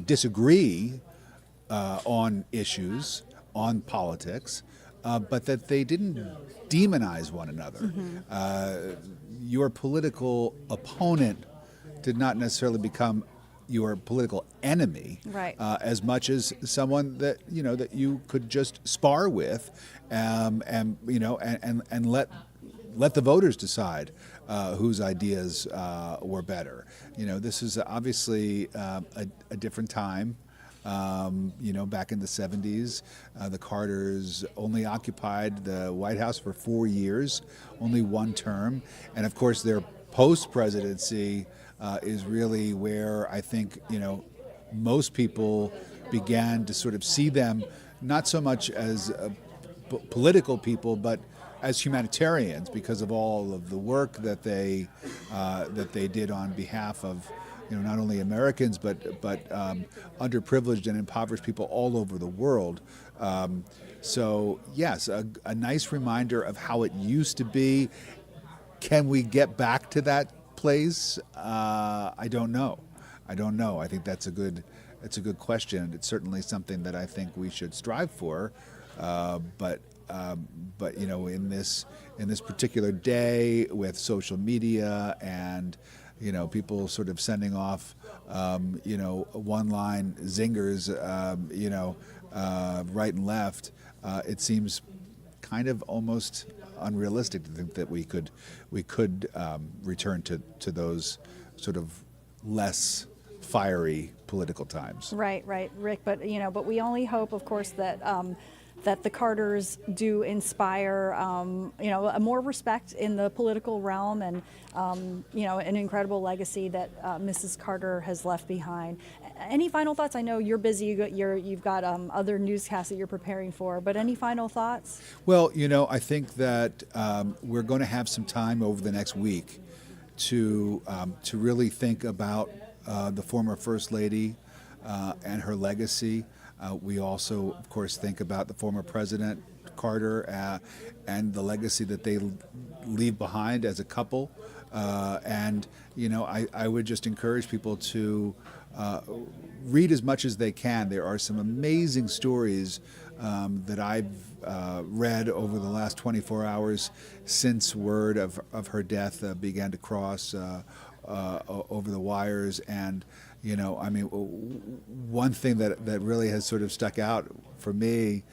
disagree on issues, on politics, but that they didn't demonize one another. Mm-hmm. Your political opponent did not necessarily become your political enemy, Right. as much as someone that that you could just spar with, and let the voters decide whose ideas were better. This is obviously a different time. Back in the 70s, the Carters only occupied the White House for 4 years, only one term. And of course, their post-presidency is really where I think, most people began to sort of see them not so much as political people, but as humanitarians, because of all of the work that they did on behalf of not only Americans but underprivileged and impoverished people all over the world. So yes, a nice reminder of how it used to be. Can we get back to that place? I don't know. I think that's a good question. It's certainly something that I think we should strive for. But in this particular day with social media and people sort of sending off one-line zingers, right and left, it seems kind of almost unrealistic to think that we could return to those sort of less fiery political times. Right, Rick. But we only hope, of course, that that the Carters do inspire, a more respect in the political realm, and an incredible legacy that Mrs. Carter has left behind. Any final thoughts? I know you're busy. You've got other newscasts that you're preparing for. But any final thoughts? Well, I think that we're going to have some time over the next week to really think about the former First Lady and her legacy. We also, of course, think about the former President Carter and the legacy that they leave behind as a couple. And I would just encourage people to read as much as they can. There are some amazing stories that I've read over the last 24 hours since word of her death began to cross over the wires. And one thing that really has sort of stuck out for me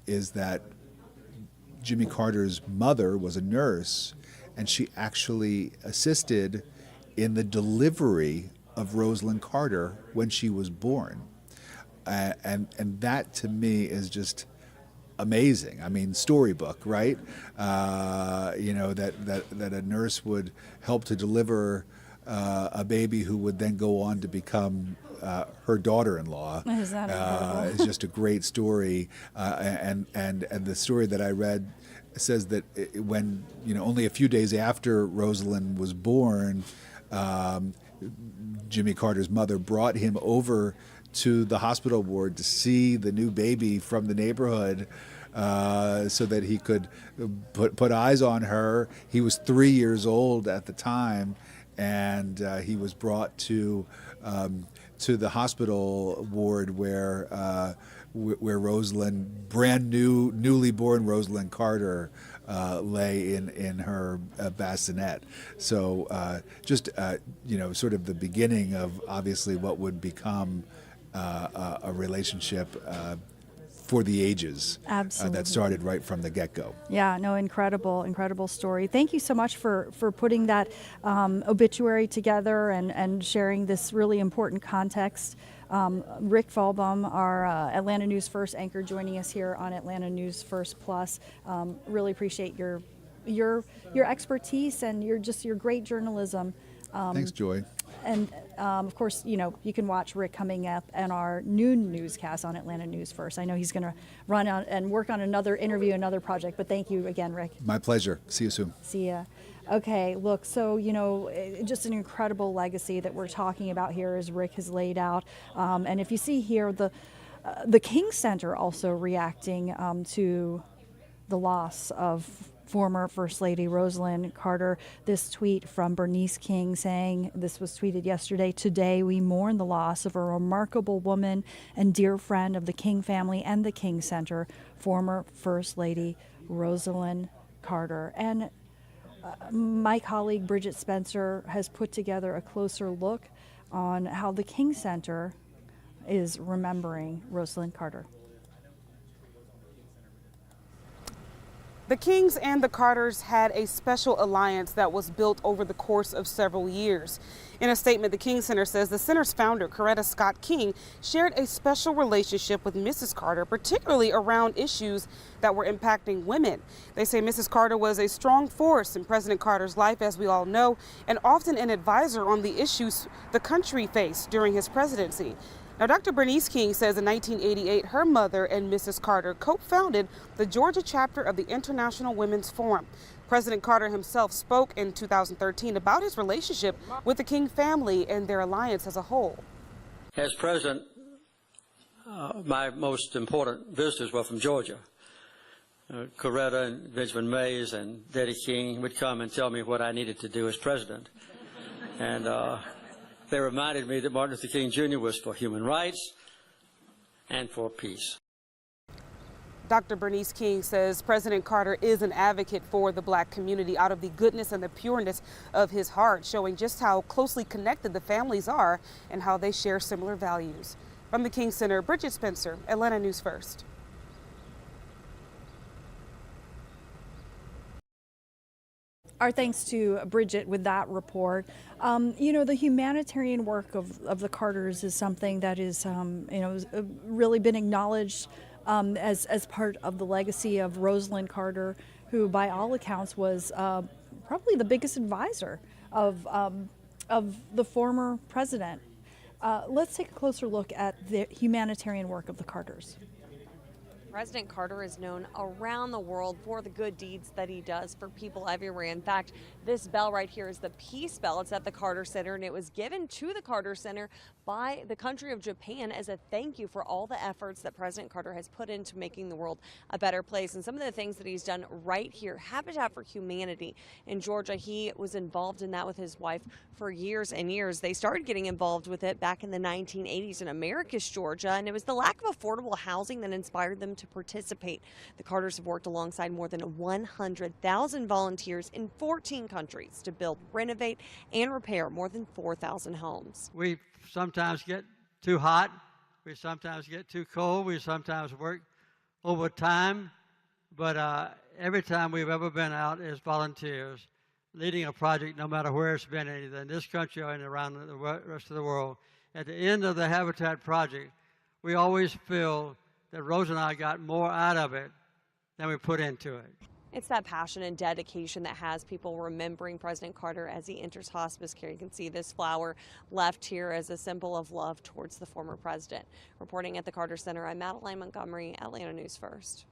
is that Jimmy Carter's mother was a nurse, and she actually assisted in the delivery of Rosalynn Carter when she was born. And that to me is just amazing. I mean, storybook, right? That a nurse would help to deliver a baby who would then go on to become her daughter-in-law. Is that incredible? It's just a great story, and the story that I read says that when only a few days after Rosalynn was born, Jimmy Carter's mother brought him over to the hospital ward to see the new baby from the neighborhood, so that he could put eyes on her. He was 3 years old at the time, and he was brought to the hospital ward where Rosalynn, newly born Rosalynn Carter, lay in her bassinet. So just sort of the beginning of obviously what would become a relationship for the ages. Absolutely. That started right from the get-go. Yeah, no, incredible story. Thank you so much for putting that obituary together and sharing this really important context. Rick Falbaum, our Atlanta News First anchor, joining us here on Atlanta News First Plus. Really appreciate your expertise and your great journalism. Thanks, Joy. And of course, you can watch Rick coming up in our noon newscast on Atlanta News First. I know he's going to run out and work on another interview, another project. But thank you again, Rick. My pleasure. See you soon. See ya. Okay, look, so, just an incredible legacy that we're talking about here as Rick has laid out. And if you see here, the King Center also reacting to the loss of former First Lady Rosalynn Carter. This tweet from Bernice King saying, this was tweeted yesterday, "Today we mourn the loss of a remarkable woman and dear friend of the King family and the King Center, former First Lady Rosalynn Carter." And my colleague Bridget Spencer has put together a closer look on how the King Center is remembering Rosalynn Carter. The Kings and the Carters had a special alliance that was built over the course of several years. In a statement, the King Center says the center's founder, Coretta Scott King, shared a special relationship with Mrs. Carter, particularly around issues that were impacting women. They say Mrs. Carter was a strong force in President Carter's life, as we all know, and often an advisor on the issues the country faced during his presidency. Now, Dr. Bernice King says in 1988, her mother and Mrs. Carter co-founded the Georgia chapter of the International Women's Forum. President Carter himself spoke in 2013 about his relationship with the King family and their alliance as a whole. As president, my most important visitors were from Georgia. Coretta and Benjamin Mays and Daddy King would come and tell me what I needed to do as president. And they reminded me that Martin Luther King Jr. was for human rights and for peace. Dr. Bernice King says President Carter is an advocate for the black community out of the goodness and the pureness of his heart, showing just how closely connected the families are and how they share similar values. From the King Center, Bridget Spencer, Atlanta News First. Our thanks to Bridget with that report. You know, the humanitarian work of the Carters is something that is, really been acknowledged as part of the legacy of Rosalynn Carter, who by all accounts was probably the biggest advisor of the former president. Let's take a closer look at the humanitarian work of the Carters. President Carter is known around the world for the good deeds that he does for people everywhere. In fact, this bell right here is the Peace Bell. It's at the Carter Center, and it was given to the Carter Center by the country of Japan as a thank you for all the efforts that President Carter has put into making the world a better place. And some of the things that he's done right here, Habitat for Humanity in Georgia, he was involved in that with his wife for years and years. They started getting involved with it back in the 1980s in Americus, Georgia, and it was the lack of affordable housing that inspired them to participate. The Carters have worked alongside more than 100,000 volunteers in 14 countries to build, renovate, and repair more than 4,000 homes. We sometimes get too hot. We sometimes get too cold. We sometimes work overtime. But every time we've ever been out as volunteers, leading a project, no matter where it's been, either in this country or around the rest of the world, at the end of the Habitat project, we always feel that Rose and I got more out of it than we put into it. It's that passion and dedication that has people remembering President Carter as he enters hospice care. You can see this flower left here as a symbol of love towards the former president. Reporting at the Carter Center, I'm Madeline Montgomery, Atlanta News First.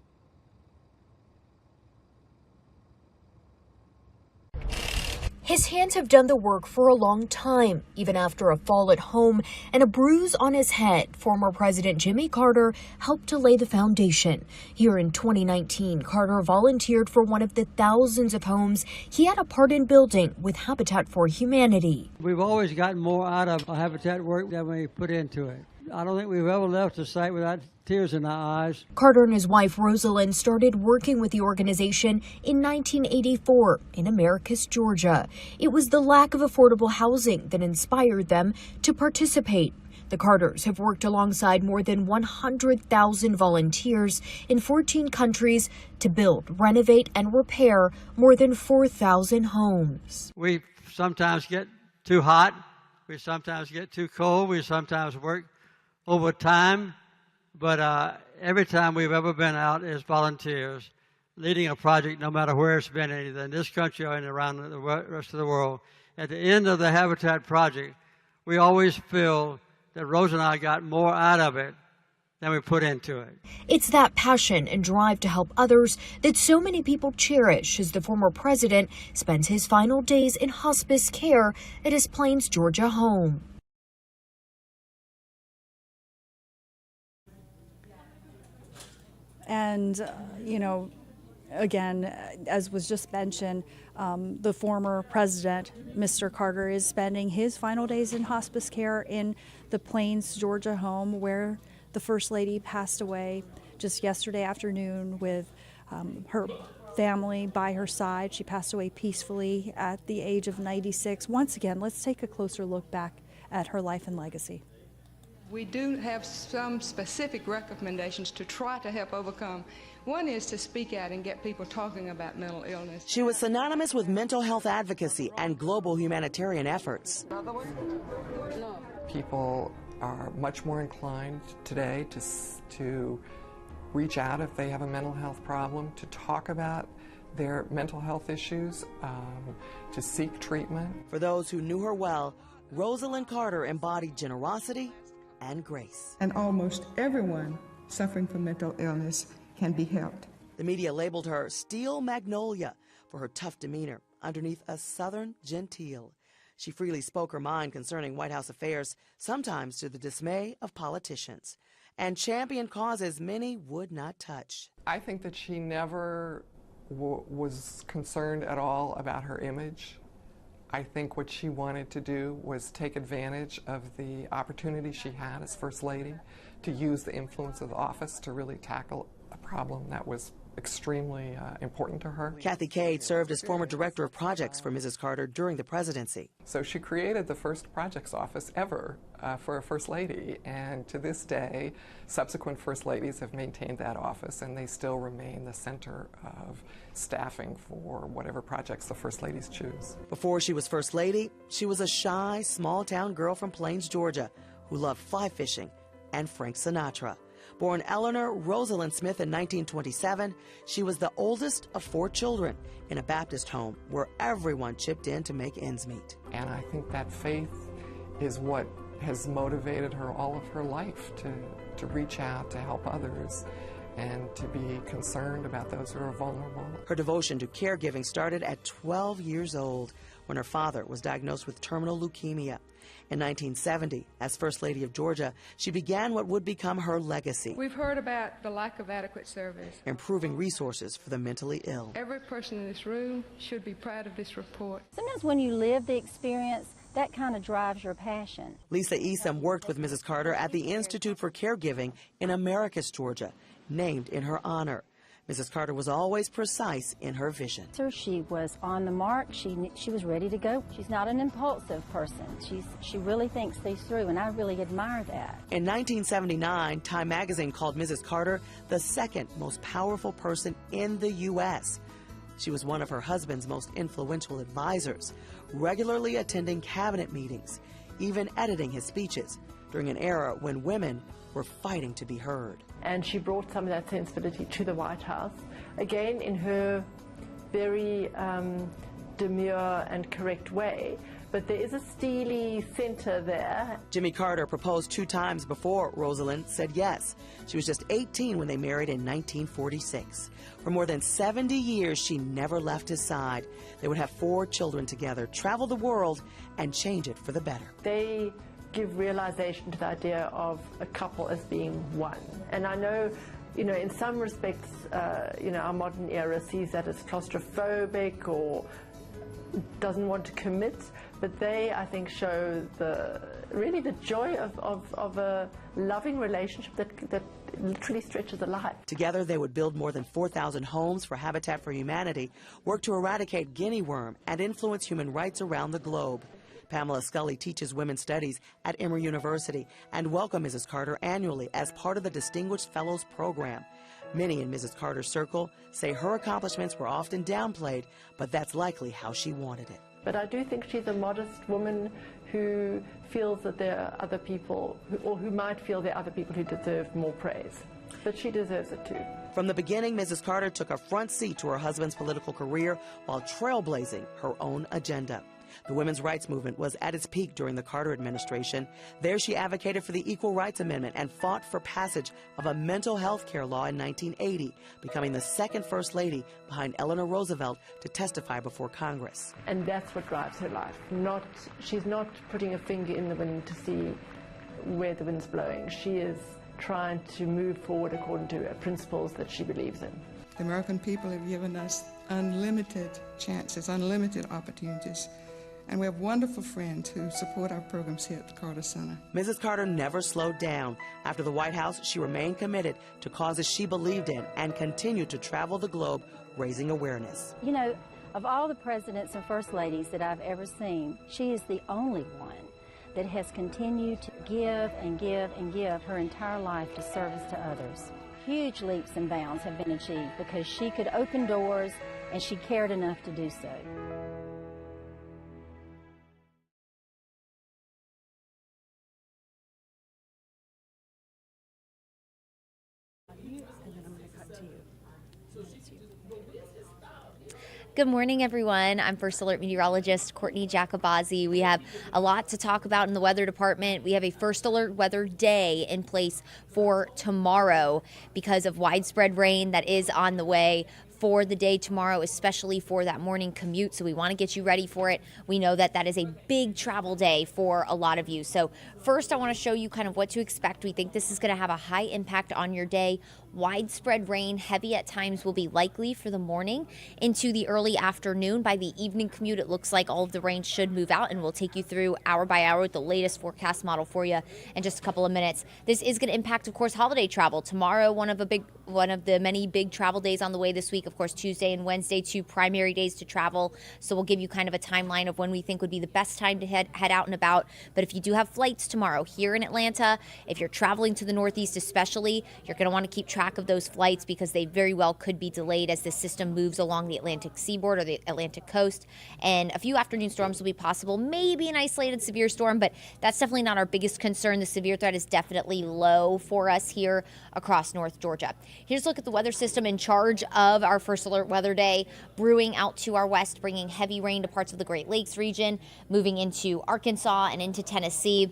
His hands have done the work for a long time. Even after a fall at home and a bruise on his head, former President Jimmy Carter helped to lay the foundation. Here in 2019, Carter volunteered for one of the thousands of homes he had a part in building with Habitat for Humanity. We've always gotten more out of Habitat work than we put into it. I don't think we've ever left the site without tears in our eyes. Carter and his wife Rosalynn started working with the organization in 1984 in Americus, Georgia. It was the lack of affordable housing that inspired them to participate. The Carters have worked alongside more than 100,000 volunteers in 14 countries to build, renovate, and repair more than 4,000 homes. We sometimes get too hot. We sometimes get too cold. We sometimes work overtime. But every time we've ever been out as volunteers, leading a project, no matter where it's been, either in this country or around the rest of the world, at the end of the Habitat project, we always feel that Rose and I got more out of it than we put into it. It's that passion and drive to help others that so many people cherish as the former president spends his final days in hospice care at his Plains, Georgia home. And, again, as was just mentioned, the former president, Mr. Carter, is spending his final days in hospice care in the Plains, Georgia home where the First Lady passed away just yesterday afternoon with her family by her side. She passed away peacefully at the age of 96. Once again, let's take a closer look back at her life and legacy. We do have some specific recommendations to try to help overcome. One is to speak out and get people talking about mental illness. She was synonymous with mental health advocacy and global humanitarian efforts. People are much more inclined today to reach out if they have a mental health problem, to talk about their mental health issues, to seek treatment. For those who knew her well, Rosalynn Carter embodied generosity and grace. And almost everyone suffering from mental illness can be helped. The media labeled her Steel Magnolia for her tough demeanor underneath a Southern genteel. She freely spoke her mind concerning White House affairs, sometimes to the dismay of politicians, and championed causes many would not touch. I think that she never was concerned at all about her image. I think what she wanted to do was take advantage of the opportunity she had as First Lady to use the influence of the office to really tackle a problem that was extremely important to her. Kathy Cade served as former director of projects for Mrs. Carter during the presidency. So she created the first projects office ever for a First Lady, and to this day, subsequent First Ladies have maintained that office, and they still remain the center of staffing for whatever projects the First Ladies choose. Before she was First Lady, she was a shy, small-town girl from Plains, Georgia, who loved fly fishing and Frank Sinatra. Born Eleanor Rosalynn Smith in 1927, she was the oldest of 4 children in a Baptist home where everyone chipped in to make ends meet. And I think that faith is what has motivated her all of her life to reach out, to help others, and to be concerned about those who are vulnerable. Her devotion to caregiving started at 12 years old when her father was diagnosed with terminal leukemia. In 1970, as First Lady of Georgia, she began what would become her legacy. We've heard about the lack of adequate service. Improving resources for the mentally ill. Every person in this room should be proud of this report. Sometimes when you live the experience, that kind of drives your passion. Lisa Esom worked with Mrs. Carter at the Institute for Caregiving in Americus, Georgia, named in her honor. Mrs. Carter was always precise in her vision. She was on the mark. She was ready to go. She's not an impulsive person. She really thinks things through, and I really admire that. In 1979, Time magazine called Mrs. Carter the second most powerful person in the U.S. She was one of her husband's most influential advisors, regularly attending cabinet meetings, even editing his speeches during an era when women were fighting to be heard. And she brought some of that sensibility to the White House, again in her very demure and correct way. But there is a steely center there. Jimmy Carter proposed 2 times before Rosalynn said yes. She was just 18 when they married in 1946. For more than 70 years, she never left his side. They would have 4 children together, travel the world, and change it for the better. They give realization to the idea of a couple as being one. And I know, in some respects, our modern era sees that as claustrophobic or doesn't want to commit, but they, I think, show really the joy of a loving relationship that literally stretches a life. Together, they would build more than 4,000 homes for Habitat for Humanity, work to eradicate guinea worm, and influence human rights around the globe. Pamela Scully teaches women's studies at Emory University and welcomed Mrs. Carter annually as part of the Distinguished Fellows Program. Many in Mrs. Carter's circle say her accomplishments were often downplayed, but that's likely how she wanted it. But I do think she's a modest woman who feels that there are other people, who might feel there are other people who deserve more praise. But she deserves it too. From the beginning, Mrs. Carter took a front seat to her husband's political career while trailblazing her own agenda. The women's rights movement was at its peak during the Carter administration. There she advocated for the Equal Rights Amendment and fought for passage of a mental health care law in 1980, becoming the second First Lady behind Eleanor Roosevelt to testify before Congress. And that's what drives her life. She's not putting a finger in the wind to see where the wind's blowing. She is trying to move forward according to principles that she believes in. The American people have given us unlimited chances, unlimited opportunities. And we have wonderful friends who support our programs here at the Carter Center. Mrs. Carter never slowed down. After the White House, she remained committed to causes she believed in and continued to travel the globe, raising awareness. Of all the presidents and first ladies that I've ever seen, she is the only one that has continued to give and give and give her entire life to service to others. Huge leaps and bounds have been achieved because she could open doors and she cared enough to do so. Good morning, everyone. I'm First Alert Meteorologist Courtney Jacobazzi. We have a lot to talk about in the weather department. We have a First Alert weather day in place for tomorrow because of widespread rain that is on the way for the day tomorrow, especially for that morning commute. So we want to get you ready for it. We know that that is a big travel day for a lot of you. So first, I want to show you kind of what to expect. We think this is going to have a high impact on your day. Widespread rain, heavy at times, will be likely for the morning into the early afternoon. By the evening commute, it looks like all of the rain should move out, and we'll take you through hour by hour with the latest forecast model for you in just a couple of minutes. This is going to impact, of course, holiday travel. Tomorrow, one of the many big travel days on the way this week. Of course, Tuesday and Wednesday, 2 primary days to travel. So we'll give you kind of a timeline of when we think would be the best time to head out and about. But if you do have flights tomorrow here in Atlanta, if you're traveling to the Northeast especially, you're going to want to keep track of those flights because they very well could be delayed as the system moves along the Atlantic seaboard or the Atlantic coast. And a few afternoon storms will be possible, maybe an isolated severe storm, but that's definitely not our biggest concern. The severe threat is definitely low for us here across North Georgia. Here's a look at the weather system in charge of our First Alert weather day, brewing out to our west, bringing heavy rain to parts of the Great Lakes region, moving into Arkansas and into Tennessee.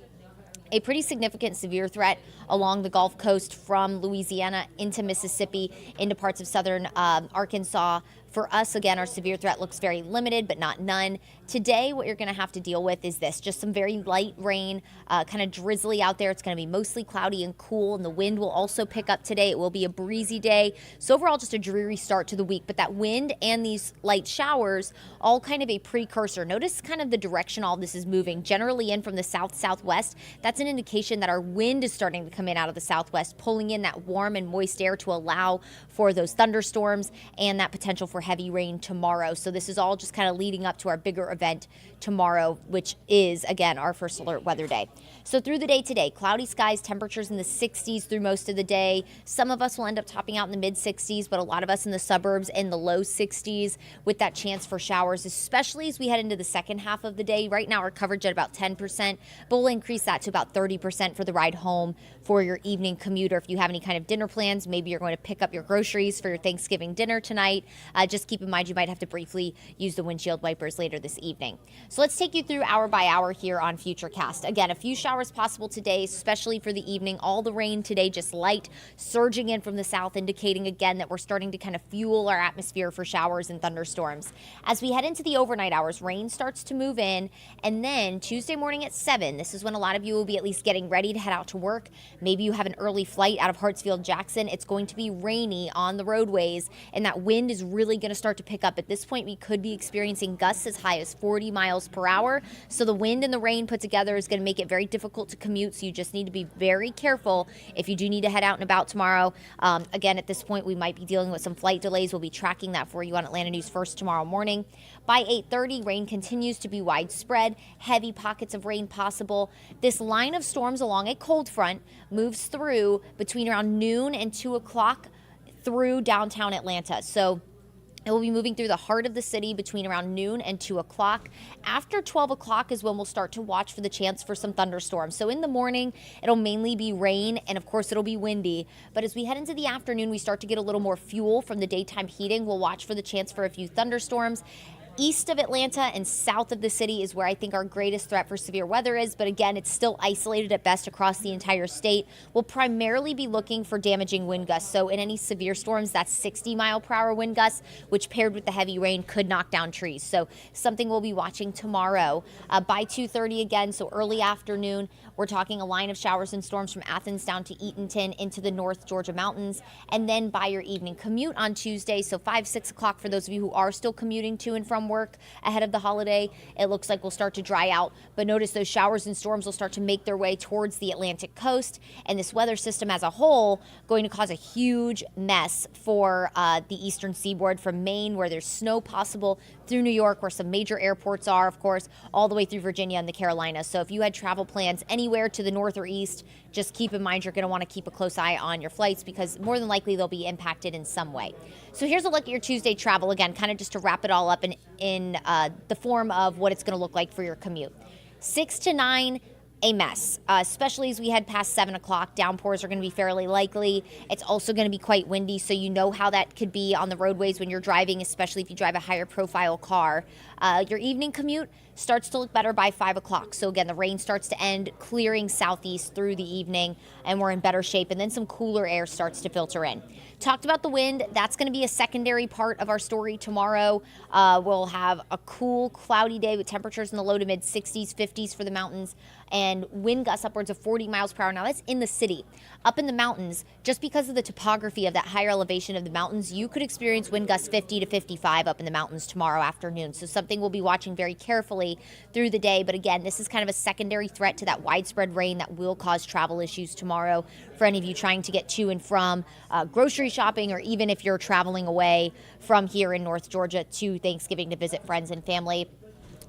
A pretty significant severe threat along the Gulf Coast from Louisiana into Mississippi, into parts of southern Arkansas. For us, again, our severe threat looks very limited, but not none. Today, what you're going to have to deal with is this, just some very light rain, kind of drizzly out there. It's going to be mostly cloudy and cool, and the wind will also pick up today. It will be a breezy day. So overall, just a dreary start to the week. But that wind and these light showers, all kind of a precursor. Notice kind of the direction all this is moving, generally in from the south-southwest. That's an indication that our wind is starting to come in out of the southwest, pulling in that warm and moist air to allow for those thunderstorms and that potential for heavy rain tomorrow. So this is all just kind of leading up to our bigger event tomorrow, which is, again, our First Alert weather day. So through the day today, cloudy skies, temperatures in the 60s through most of the day. Some of us will end up topping out in the mid 60s, but a lot of us in the suburbs in the low 60s with that chance for showers, especially as we head into the second half of the day. Right now, our coverage at about 10%, but we'll increase that to about 30% for the ride home for your evening commute, or if you have any kind of dinner plans, maybe you're going to pick up your groceries for your Thanksgiving dinner tonight. Just keep in mind you might have to briefly use the windshield wipers later this evening. So let's take you through hour by hour here on Futurecast. Again, a few showers possible today, especially for the evening. All the rain today just light, surging in from the south, indicating again that we're starting to kind of fuel our atmosphere for showers and thunderstorms. As we head into the overnight hours, rain starts to move in, and then Tuesday morning at 7, this is when a lot of you will be at least getting ready to head out to work. Maybe you have an early flight out of Hartsfield-Jackson. It's going to be rainy on the roadways, and that wind is really going to start to pick up. At this point, we could be experiencing gusts as high as 40 miles per hour. So the wind and the rain put together is going to make it very difficult to commute. So you just need to be very careful if you do need to head out and about tomorrow. Again, at this point, we might be dealing with some flight delays. We'll be tracking that for you on Atlanta News First tomorrow morning. By 8:30, rain continues to be widespread. Heavy pockets of rain possible. This line of storms along a cold front moves through between around noon and 2 o'clock through downtown Atlanta. So it will be moving through the heart of the city between around noon and 2 o'clock. After 12 o'clock is when we'll start to watch for the chance for some thunderstorms. So in the morning, it'll mainly be rain, and of course, it'll be windy. But as we head into the afternoon, we start to get a little more fuel from the daytime heating. We'll watch for the chance for a few thunderstorms. East of Atlanta and south of the city is where I think our greatest threat for severe weather is, but again, it's still isolated at best across the entire state. We'll primarily be looking for damaging wind gusts. So in any severe storms, that's 60 mile per hour wind gusts, which paired with the heavy rain could knock down trees. So something we'll be watching tomorrow. By 2:30 again, so early afternoon, we're talking a line of showers and storms from Athens down to Eatonton into the North Georgia mountains, and then by your evening commute on Tuesday, so 5, 6 o'clock for those of you who are still commuting to and from work ahead of the holiday, it looks like we'll start to dry out. But notice those showers and storms will start to make their way towards the Atlantic coast, and this weather system as a whole going to cause a huge mess for the eastern seaboard from Maine, where there's snow possible through New York, where some major airports are, of course, all the way through Virginia and the Carolinas. So if you had travel plans anywhere to the north or east, just keep in mind you're going to want to keep a close eye on your flights because more than likely they'll be impacted in some way. So here's a look at your Tuesday travel, again, kind of just to wrap it all up in the form of what it's going to look like for your commute. 6 to 9, a mess, especially as we head past 7 o'clock. Downpours are going to be fairly likely. It's also going to be quite windy, so you know how that could be on the roadways when you're driving, especially if you drive a higher profile car. Your evening commute starts to look better by 5 o'clock. So again, the rain starts to end, clearing southeast through the evening, and we're in better shape. And then some cooler air starts to filter in. Talked about the wind. That's going to be a secondary part of our story tomorrow. We'll have a cool, cloudy day with temperatures in the low to mid 60s, 50s for the mountains, and wind gusts upwards of 40 miles per hour. Now, that's in the city. Up in the mountains, just because of the topography of that higher elevation of the mountains, you could experience wind gusts 50 to 55 up in the mountains tomorrow afternoon. So something we'll be watching very carefully through the day. But again, this is kind of a secondary threat to that widespread rain that will cause travel issues tomorrow for any of you trying to get to and from grocery shopping, or even if you're traveling away from here in North Georgia to Thanksgiving to visit friends and family.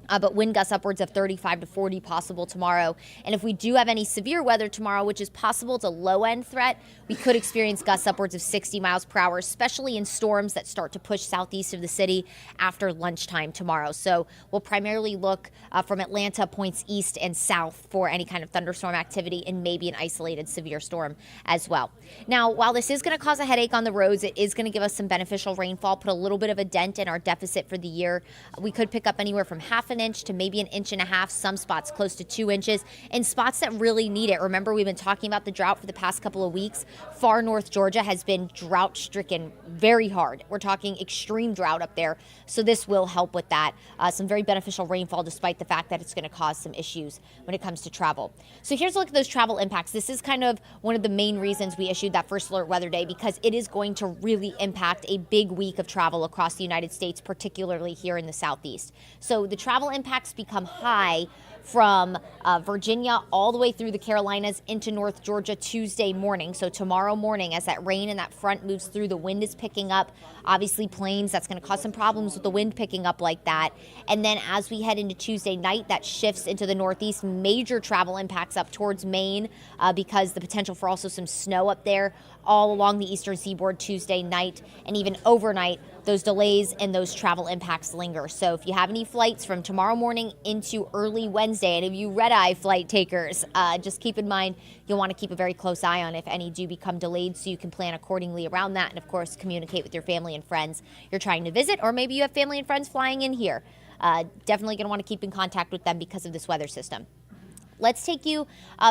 But wind gusts upwards of 35 to 40 possible tomorrow. And if we do have any severe weather tomorrow, which is possible, it's a low-end threat, we could experience gusts upwards of 60 miles per hour, especially in storms that start to push southeast of the city after lunchtime tomorrow. So we'll primarily look from Atlanta points east and south for any kind of thunderstorm activity and maybe an isolated severe storm as well. Now, while this is going to cause a headache on the roads, it is going to give us some beneficial rainfall, put a little bit of a dent in our deficit for the year. We could pick up anywhere from half an inch to maybe an inch and a half, some spots close to 2 inches, and spots that really need it. Remember, we've been talking about the drought for the past couple of weeks. Far North Georgia has been drought stricken very hard. We're talking extreme drought up there, so this will help with that. Some very beneficial rainfall, despite the fact that it's going to cause some issues when it comes to travel. So here's a look at those travel impacts. This is kind of one of the main reasons we issued that first alert weather day, because it is going to really impact a big week of travel across the United States, particularly here in the southeast. So the travel impacts become high from Virginia all the way through the Carolinas into North Georgia Tuesday morning. So tomorrow morning, as that rain and that front moves through, the wind is picking up. Obviously, plains, that's going to cause some problems with the wind picking up like that. And then as we head into Tuesday night, that shifts into the northeast. Major travel impacts up towards Maine because the potential for also some snow up there all along the eastern seaboard Tuesday night, and even overnight, those delays and those travel impacts linger. So if you have any flights from tomorrow morning into early Wednesday, and if you red-eye flight takers, just keep in mind you'll want to keep a very close eye on if any do become delayed, so you can plan accordingly around that, and of course communicate with your family and friends you're trying to visit, or maybe you have family and friends flying in here. Definitely going to want to keep in contact with them because of this weather system. Let's take you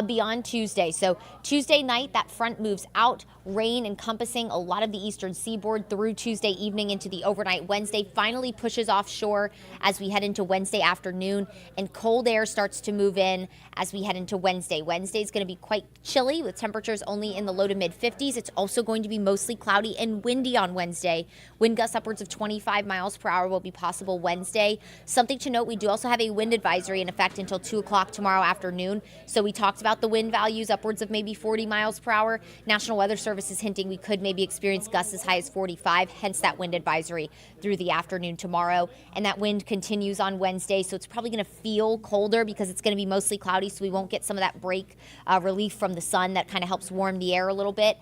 beyond Tuesday. So Tuesday night, that front moves out, rain encompassing a lot of the eastern seaboard through Tuesday evening into the overnight. Wednesday finally pushes offshore as we head into Wednesday afternoon, and cold air starts to move in as we head into Wednesday. Wednesday is going to be quite chilly with temperatures only in the low to mid 50s. It's also going to be mostly cloudy and windy on Wednesday. Wind gusts upwards of 25 miles per hour will be possible Wednesday. Something to note, we do also have a wind advisory in effect until 2 o'clock tomorrow afternoon. So we talked about the wind values upwards of maybe 40 miles per hour. National Weather Service is hinting we could maybe experience gusts as high as 45, hence that wind advisory through the afternoon tomorrow. And that wind continues on Wednesday, so it's probably going to feel colder because it's going to be mostly cloudy, so we won't get some of that break relief from the sun that kind of helps warm the air a little bit.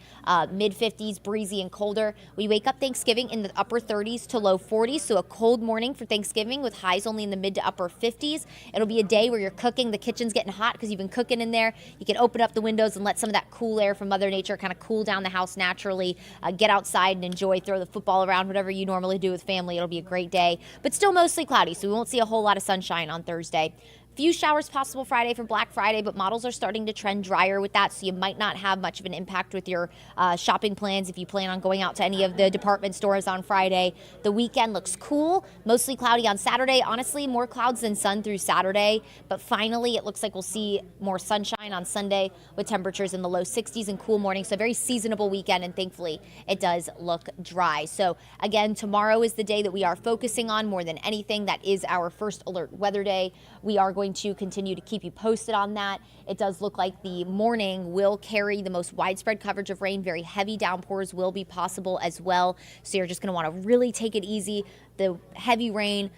Mid 50s, breezy and colder. We wake up Thanksgiving in the upper 30s to low 40s, so a cold morning for Thanksgiving with highs only in the mid to upper 50s. It'll be a day where you're cooking, the kitchen's getting hot because you've been cooking in there. You can open up the windows and let some of that cool air from Mother Nature kind of cool down the house naturally. Get outside and enjoy, throw the football around, whatever you normally do with family. It'll be a great day, but still mostly cloudy, so we won't see a whole lot of sunshine on Thursday. Few showers possible Friday for Black Friday, but models are starting to trend drier with that, so you might not have much of an impact with your shopping plans if you plan on going out to any of the department stores on Friday. The weekend looks cool, mostly cloudy on Saturday. Honestly, more clouds than sun through Saturday, but finally it looks like we'll see more sunshine on Sunday with temperatures in the low 60s and cool mornings. So a very seasonable weekend, and thankfully it does look dry. So again, tomorrow is the day that we are focusing on more than anything. That is our first alert weather day. We are going to continue to keep you posted on that. It does look like the morning will carry the most widespread coverage of rain. Very heavy downpours will be possible as well. So you're just going to want to really take it easy. The heavy rain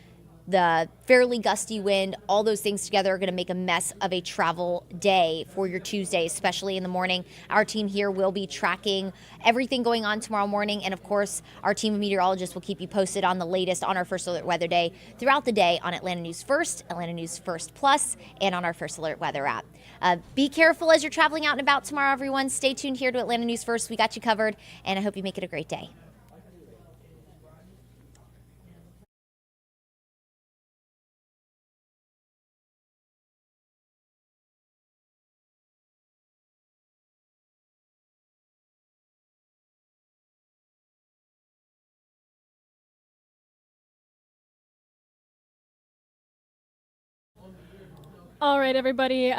the fairly gusty wind, all those things together are going to make a mess of a travel day for your Tuesday, especially in the morning. Our team here will be tracking everything going on tomorrow morning, and of course, our team of meteorologists will keep you posted on the latest on our First Alert Weather Day throughout the day on Atlanta News First, Atlanta News First Plus, and on our First Alert Weather app. Be careful as you're traveling out and about tomorrow, everyone. Stay tuned here to Atlanta News First. We got you covered, and I hope you make it a great day. All right, everybody.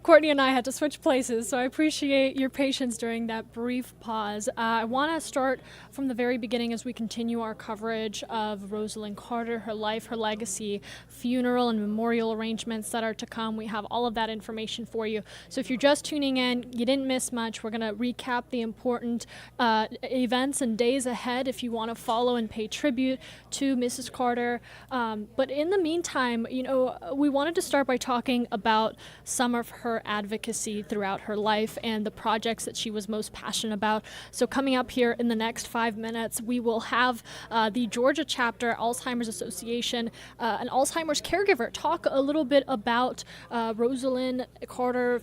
Courtney and I had to switch places, so I appreciate your patience during that brief pause. I want to start from the very beginning as we continue our coverage of Rosalynn Carter, her life, her legacy, funeral and memorial arrangements that are to come. We have all of that information for you. So if you're just tuning in, you didn't miss much. We're going to recap the important events and days ahead if you want to follow and pay tribute to Mrs. Carter. But in the meantime, you know, we wanted to start by talking about some of her advocacy throughout her life and the projects that she was most passionate about. So coming up here in the next 5 minutes, we will have the Georgia chapter, Alzheimer's Association, an Alzheimer's caregiver, talk a little bit about Rosalynn Carter,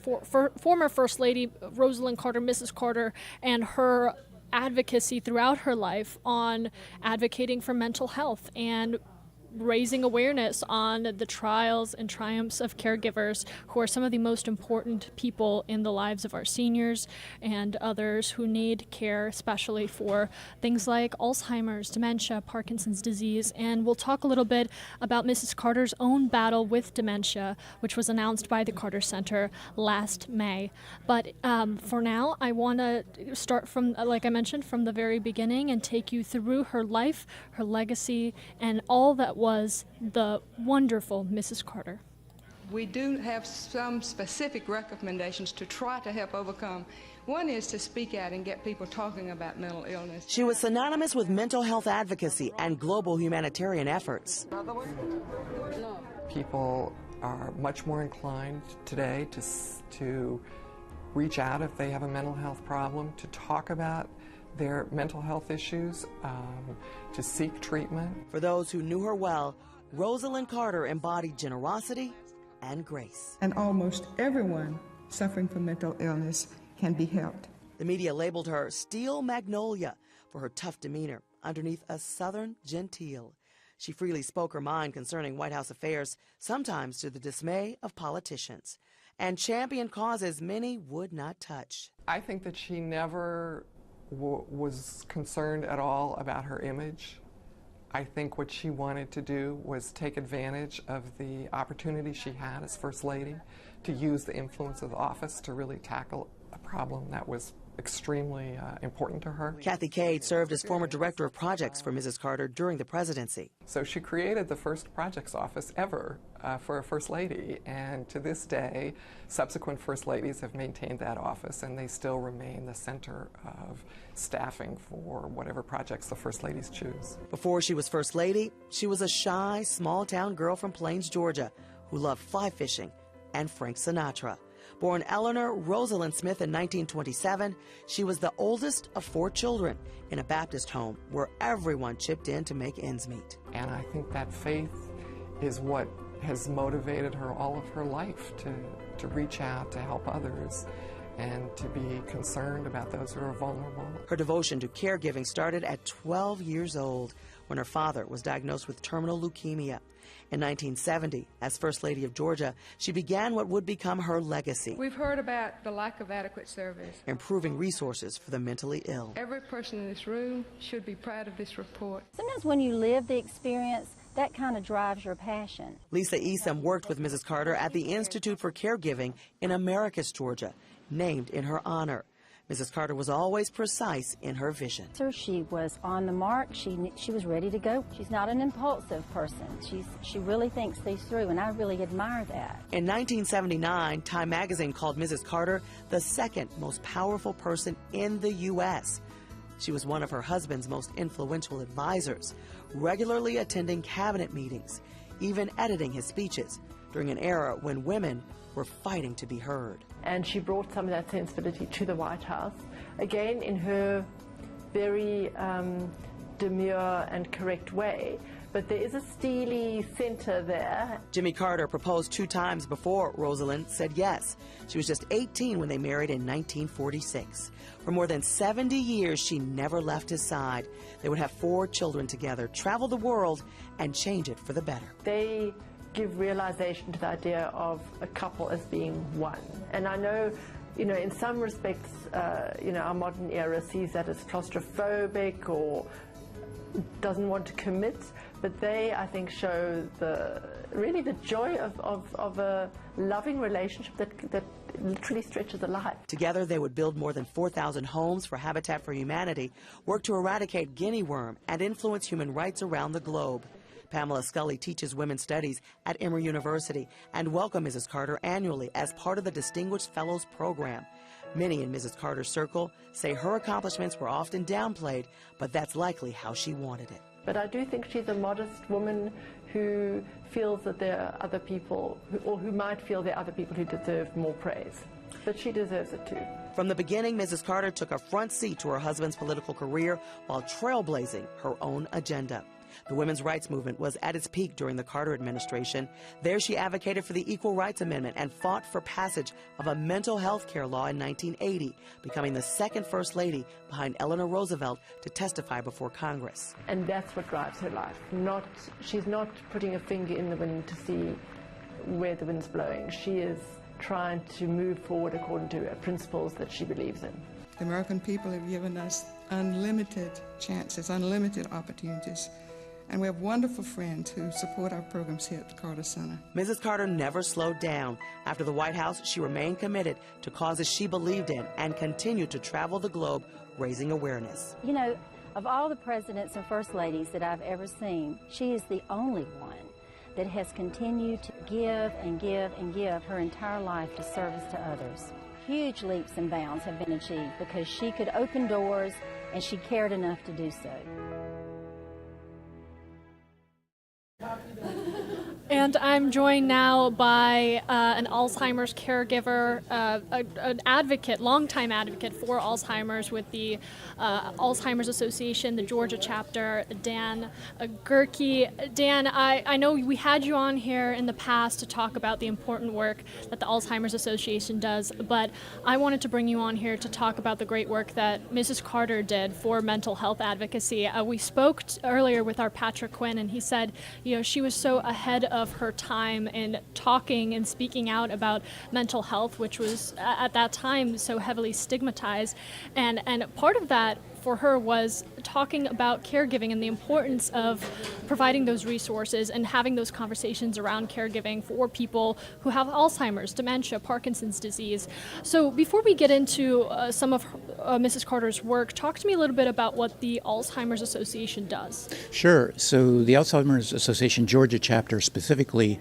former First Lady Rosalynn Carter, Mrs. Carter, and her advocacy throughout her life on advocating for mental health and raising awareness on the trials and triumphs of caregivers, who are some of the most important people in the lives of our seniors and others who need care, especially for things like Alzheimer's, dementia, Parkinson's disease. And we'll talk a little bit about Mrs. Carter's own battle with dementia, which was announced by the Carter Center last May. But for now, I want to start from, like I mentioned, from the very beginning and take you through her life, her legacy, and all that was the wonderful Mrs. Carter. We do have some specific recommendations to try to help overcome. One is to speak out and get people talking about mental illness. She was synonymous with mental health advocacy and global humanitarian efforts. People are much more inclined today to reach out if they have a mental health problem, to talk about their mental health issues, to seek treatment. For those who knew her well, Rosalynn Carter embodied generosity and grace. And almost everyone suffering from mental illness can be helped. The media labeled her Steel Magnolia for her tough demeanor underneath a Southern genteel. She freely spoke her mind concerning White House affairs, sometimes to the dismay of politicians, and championed causes many would not touch. I think that she never was concerned at all about her image. I think what she wanted to do was take advantage of the opportunity she had as First Lady to use the influence of the office to really tackle a problem that was extremely important to her. Kathy Cade served as former director of projects for Mrs. Carter during the presidency. So she created the first projects office ever for a First Lady, and to this day, subsequent First Ladies have maintained that office, and they still remain the center of staffing for whatever projects the First Ladies choose. Before she was First Lady, she was a shy, small-town girl from Plains, Georgia, who loved fly fishing and Frank Sinatra. Born Eleanor Rosalynn Smith in 1927, she was the oldest of 4 children in a Baptist home where everyone chipped in to make ends meet. And I think that faith is what has motivated her all of her life to reach out, to help others, and to be concerned about those who are vulnerable. Her devotion to caregiving started at 12 years old when her father was diagnosed with terminal leukemia. In 1970, as First Lady of Georgia, she began what would become her legacy. We've heard about the lack of adequate service. Improving resources for the mentally ill. Every person in this room should be proud of this report. Sometimes when you live the experience, that kind of drives your passion. Lisa Esom worked with Mrs. Carter at the Institute for Caregiving in Americus, Georgia, named in her honor. Mrs. Carter was always precise in her vision. She was on the mark. She was ready to go. She's not an impulsive person. She really thinks these through, and I really admire that. In 1979, Time magazine called Mrs. Carter the second most powerful person in the U.S. She was one of her husband's most influential advisors, regularly attending cabinet meetings, even editing his speeches during an era when women were fighting to be heard. And she brought some of that sensibility to the White House, again in her very demure and correct way. But there is a steely center there. Jimmy Carter proposed 2 times before Rosalynn said yes. She was just 18 when they married in 1946. For more than 70 years, she never left his side. They would have 4 children together, travel the world, and change it for the better. They give realization to the idea of a couple as being one. And I know, in some respects, our modern era sees that as claustrophobic or doesn't want to commit, but they, I think, show really the joy of a loving relationship that literally stretches a life. Together, they would build more than 4,000 homes for Habitat for Humanity, work to eradicate guinea worm, and influence human rights around the globe. Pamela Scully teaches women's studies at Emory University and welcomed Mrs. Carter annually as part of the Distinguished Fellows Program. Many in Mrs. Carter's circle say her accomplishments were often downplayed, but that's likely how she wanted it. But I do think she's a modest woman who feels that there are other people, who might feel there are other people who deserve more praise. But she deserves it too. From the beginning, Mrs. Carter took a front seat to her husband's political career while trailblazing her own agenda. The women's rights movement was at its peak during the Carter administration. There she advocated for the Equal Rights Amendment and fought for passage of a mental health care law in 1980, becoming the second First Lady behind Eleanor Roosevelt to testify before Congress. And that's what drives her life. She's not putting a finger in the wind to see where the wind's blowing. She is trying to move forward according to principles that she believes in. The American people have given us unlimited chances, unlimited opportunities. And we have wonderful friends who support our programs here at the Carter Center. Mrs. Carter never slowed down. After the White House, she remained committed to causes she believed in and continued to travel the globe, raising awareness. Of all the presidents and first ladies that I've ever seen, she is the only one that has continued to give and give and give her entire life to service to others. Huge leaps and bounds have been achieved because she could open doors and she cared enough to do so. And I'm joined now by an Alzheimer's caregiver, an advocate, longtime advocate for Alzheimer's with the Alzheimer's Association, the Georgia chapter, Dan Gerke. Dan, I know we had you on here in the past to talk about the important work that the Alzheimer's Association does, but I wanted to bring you on here to talk about the great work that Mrs. Carter did for mental health advocacy. We spoke earlier with our Patrick Quinn, and he said, she was so ahead of her time in talking and speaking out about mental health, which was at that time so heavily stigmatized. And part of that for her was talking about caregiving and the importance of providing those resources and having those conversations around caregiving for people who have Alzheimer's, dementia, Parkinson's disease. So before we get into some of Mrs. Carter's work, talk to me a little bit about what the Alzheimer's Association does. Sure. So the Alzheimer's Association Georgia chapter specifically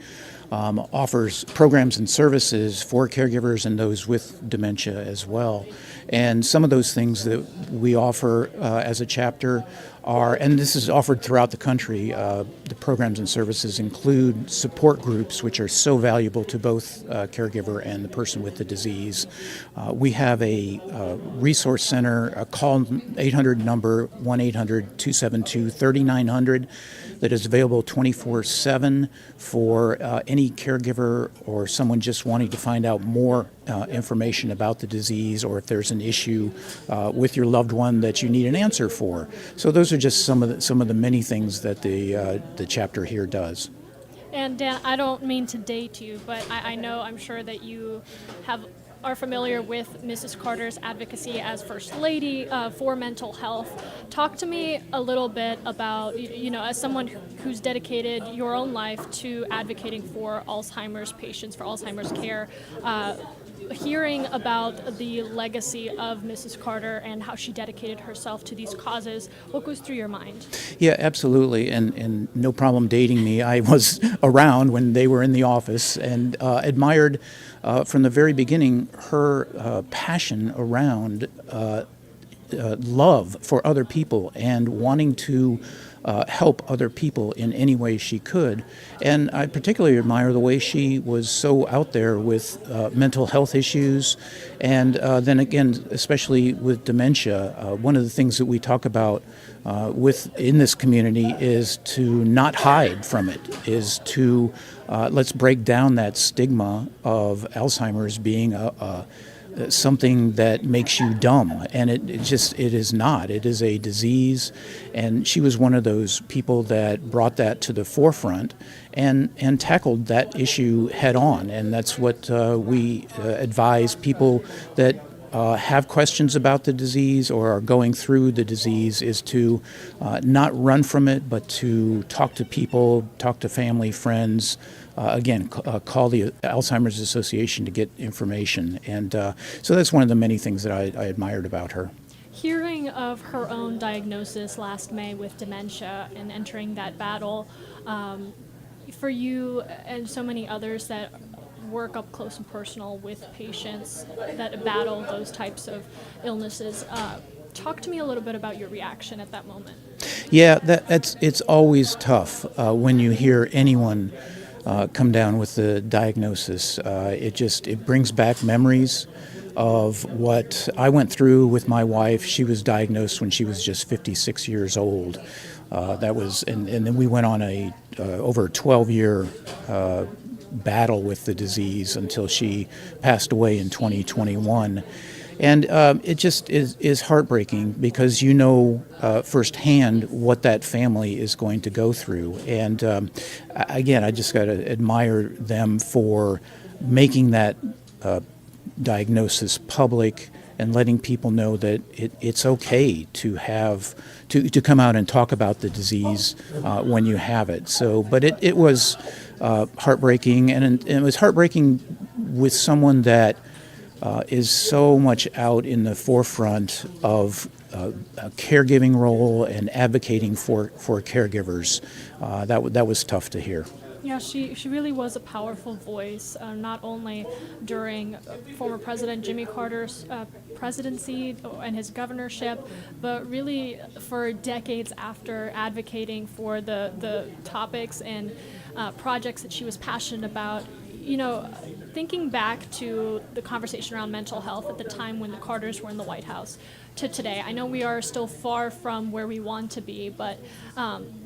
offers programs and services for caregivers and those with dementia as well. And some of those things that we offer as a chapter are, and this is offered throughout the country, the programs and services include support groups, which are so valuable to both caregiver and the person with the disease. We have a resource center, a call 800 number, 1-800-272-3900, that is available 24/7 for any caregiver or someone just wanting to find out more information about the disease, or if there's an issue with your loved one that you need an answer for. So those are just some of the many things that the chapter here does. And Dan, I don't mean to date you, but I'm sure that you are familiar with Mrs. Carter's advocacy as First Lady for mental health. Talk to me a little bit about, as someone who's dedicated your own life to advocating for Alzheimer's patients, for Alzheimer's care, hearing about the legacy of Mrs. Carter and how she dedicated herself to these causes. What goes through your mind? Yeah, absolutely, and no problem dating me. I was around when they were in the office and admired from the very beginning her passion around love for other people and wanting to help other people in any way she could. And I particularly admire the way she was so out there with mental health issues. And then again, especially with dementia, one of the things that we talk about in this community is to not hide from it, is to let's break down that stigma of Alzheimer's being something that makes you dumb, and it is not. It is a disease, and she was one of those people that brought that to the forefront and tackled that issue head on. And that's what we advise people that have questions about the disease or are going through the disease, is to not run from it, but to talk to people, talk to family, friends. Again, call the Alzheimer's Association to get information. And so that's one of the many things that I admired about her. Hearing of her own diagnosis last May with dementia and entering that battle, for you and so many others that work up close and personal with patients that battle those types of illnesses, talk to me a little bit about your reaction at that moment. Yeah, it's always tough when you hear anyone come down with the diagnosis. It brings back memories of what I went through with my wife. She was diagnosed when she was just 56 years old. And then we went on a over a 12-year battle with the disease until she passed away in 2021. And it just is heartbreaking because you know firsthand what that family is going to go through. And again, I just got to admire them for making that diagnosis public and letting people know that it's okay to have to come out and talk about the disease when you have it. So, but it was heartbreaking, and it was heartbreaking with someone that is so much out in the forefront of a caregiving role and advocating for caregivers. That was tough to hear. Yeah, she really was a powerful voice, not only during former President Jimmy Carter's presidency and his governorship, but really for decades after, advocating for the topics and projects that she was passionate about. You know, thinking back to the conversation around mental health at the time when the Carters were in the White House to today, I know we are still far from where we want to be, but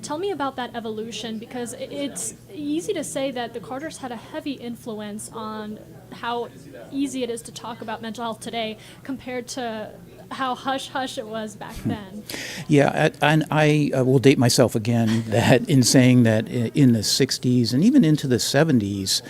tell me about that evolution, because it's easy to say that the Carters had a heavy influence on how easy it is to talk about mental health today compared to how hush-hush it was back then. Yeah, and I will date myself again that in saying that in the 60s and even into the 70s,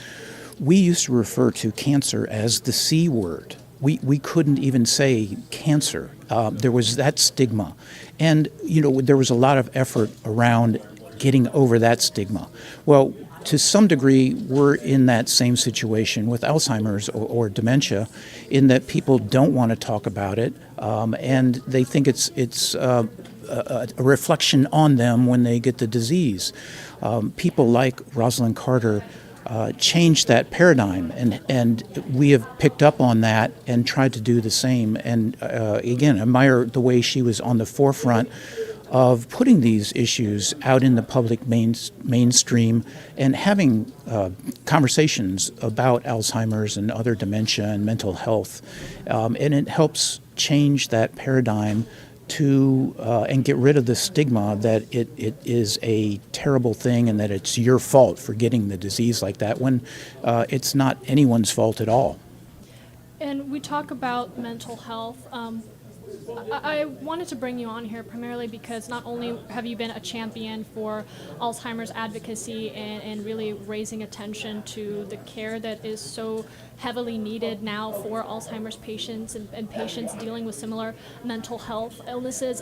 we used to refer to cancer as the C word. We couldn't even say cancer. There was that stigma. And, you know, there was a lot of effort around getting over that stigma. Well, to some degree, we're in that same situation with Alzheimer's or dementia, in that people don't want to talk about it, and they think it's a reflection on them when they get the disease. People like Rosalynn Carter changed that paradigm, and we have picked up on that and tried to do the same. And again, admire the way she was on the forefront of putting these issues out in the public mainstream and having conversations about Alzheimer's and other dementia and mental health. And it helps change that paradigm to and get rid of the stigma that it is a terrible thing and that it's your fault for getting the disease like that, when it's not anyone's fault at all. And we talk about mental health. I wanted to bring you on here primarily because not only have you been a champion for Alzheimer's advocacy and really raising attention to the care that is so heavily needed now for Alzheimer's patients and patients dealing with similar mental health illnesses.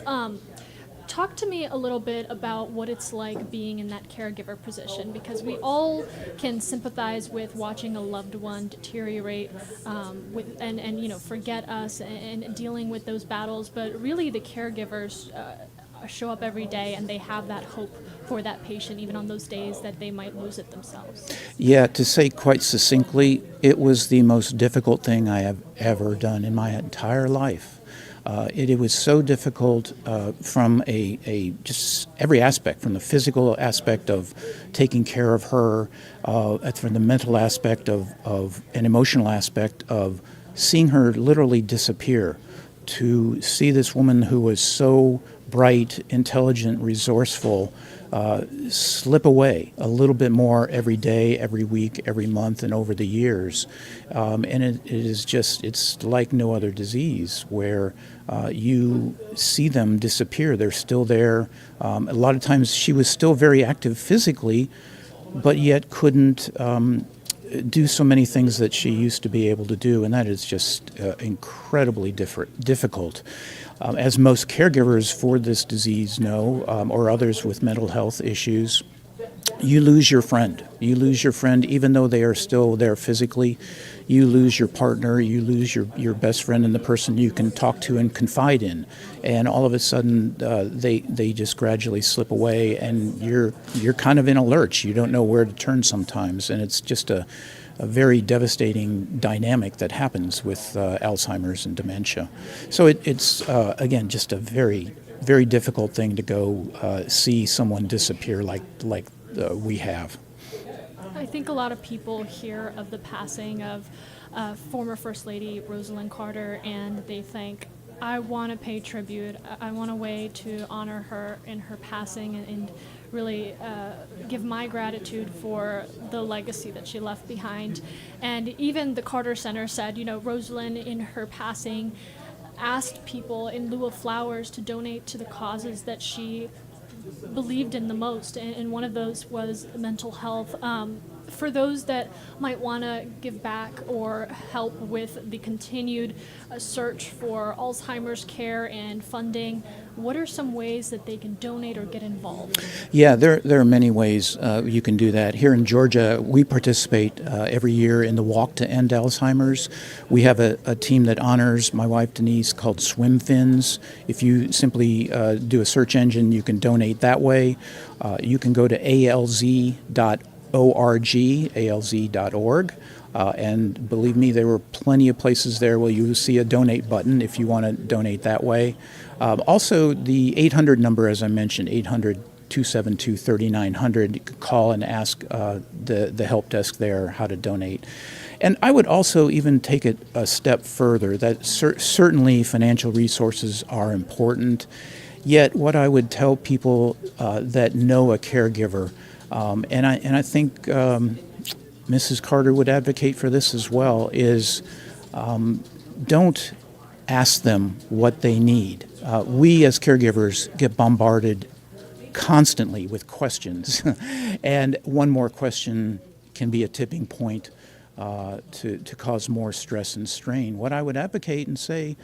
Talk to me a little bit about what it's like being in that caregiver position, because we all can sympathize with watching a loved one deteriorate and you know, forget us and dealing with those battles, but really the caregivers show up every day and they have that hope for that patient even on those days that they might lose it themselves. Yeah, to say quite succinctly, it was the most difficult thing I have ever done in my entire life. It was so difficult from just every aspect, from the physical aspect of taking care of her, from the mental aspect of an emotional aspect of seeing her literally disappear, to see this woman who was so bright, intelligent, resourceful, slip away a little bit more every day, every week, every month, and over the years. And it's like no other disease where you see them disappear. They're still there. A lot of times she was still very active physically, but yet couldn't do so many things that she used to be able to do, and that is just incredibly difficult. As most caregivers for this disease know, or others with mental health issues, you lose your friend. You lose your friend even though they are still there physically. You lose your partner, you lose your best friend and the person you can talk to and confide in. And all of a sudden, they just gradually slip away, and you're kind of in a lurch. You don't know where to turn sometimes, and it's just a very devastating dynamic that happens with Alzheimer's and dementia. So it's again, just a very, very difficult thing to go see someone disappear like we have. I think a lot of people hear of the passing of former First Lady Rosalynn Carter, and they think, I want to pay tribute. I want a way to honor her in her passing and really give my gratitude for the legacy that she left behind. And even the Carter Center said, Rosalynn in her passing asked people in lieu of flowers to donate to the causes that she believed in the most, and one of those was mental health. For those that might want to give back or help with the continued search for Alzheimer's care and funding, what are some ways that they can donate or get involved? Yeah, there are many ways you can do that. Here in Georgia, we participate every year in the Walk to End Alzheimer's. We have a team that honors my wife Denise called Swim Fins. If you simply do a search engine, you can donate that way. You can go to alz.org, and believe me, there were plenty of places there where you see a donate button if you want to donate that way. Also, the 800 number, as I mentioned, 800-272-3900, you can call and ask the help desk there how to donate. And I would also even take it a step further, that certainly financial resources are important, yet what I would tell people that know a caregiver, and I think Mrs. Carter would advocate for this as well, is don't ask them what they need. We as caregivers get bombarded constantly with questions, and one more question can be a tipping point to cause more stress and strain. What I would advocate and say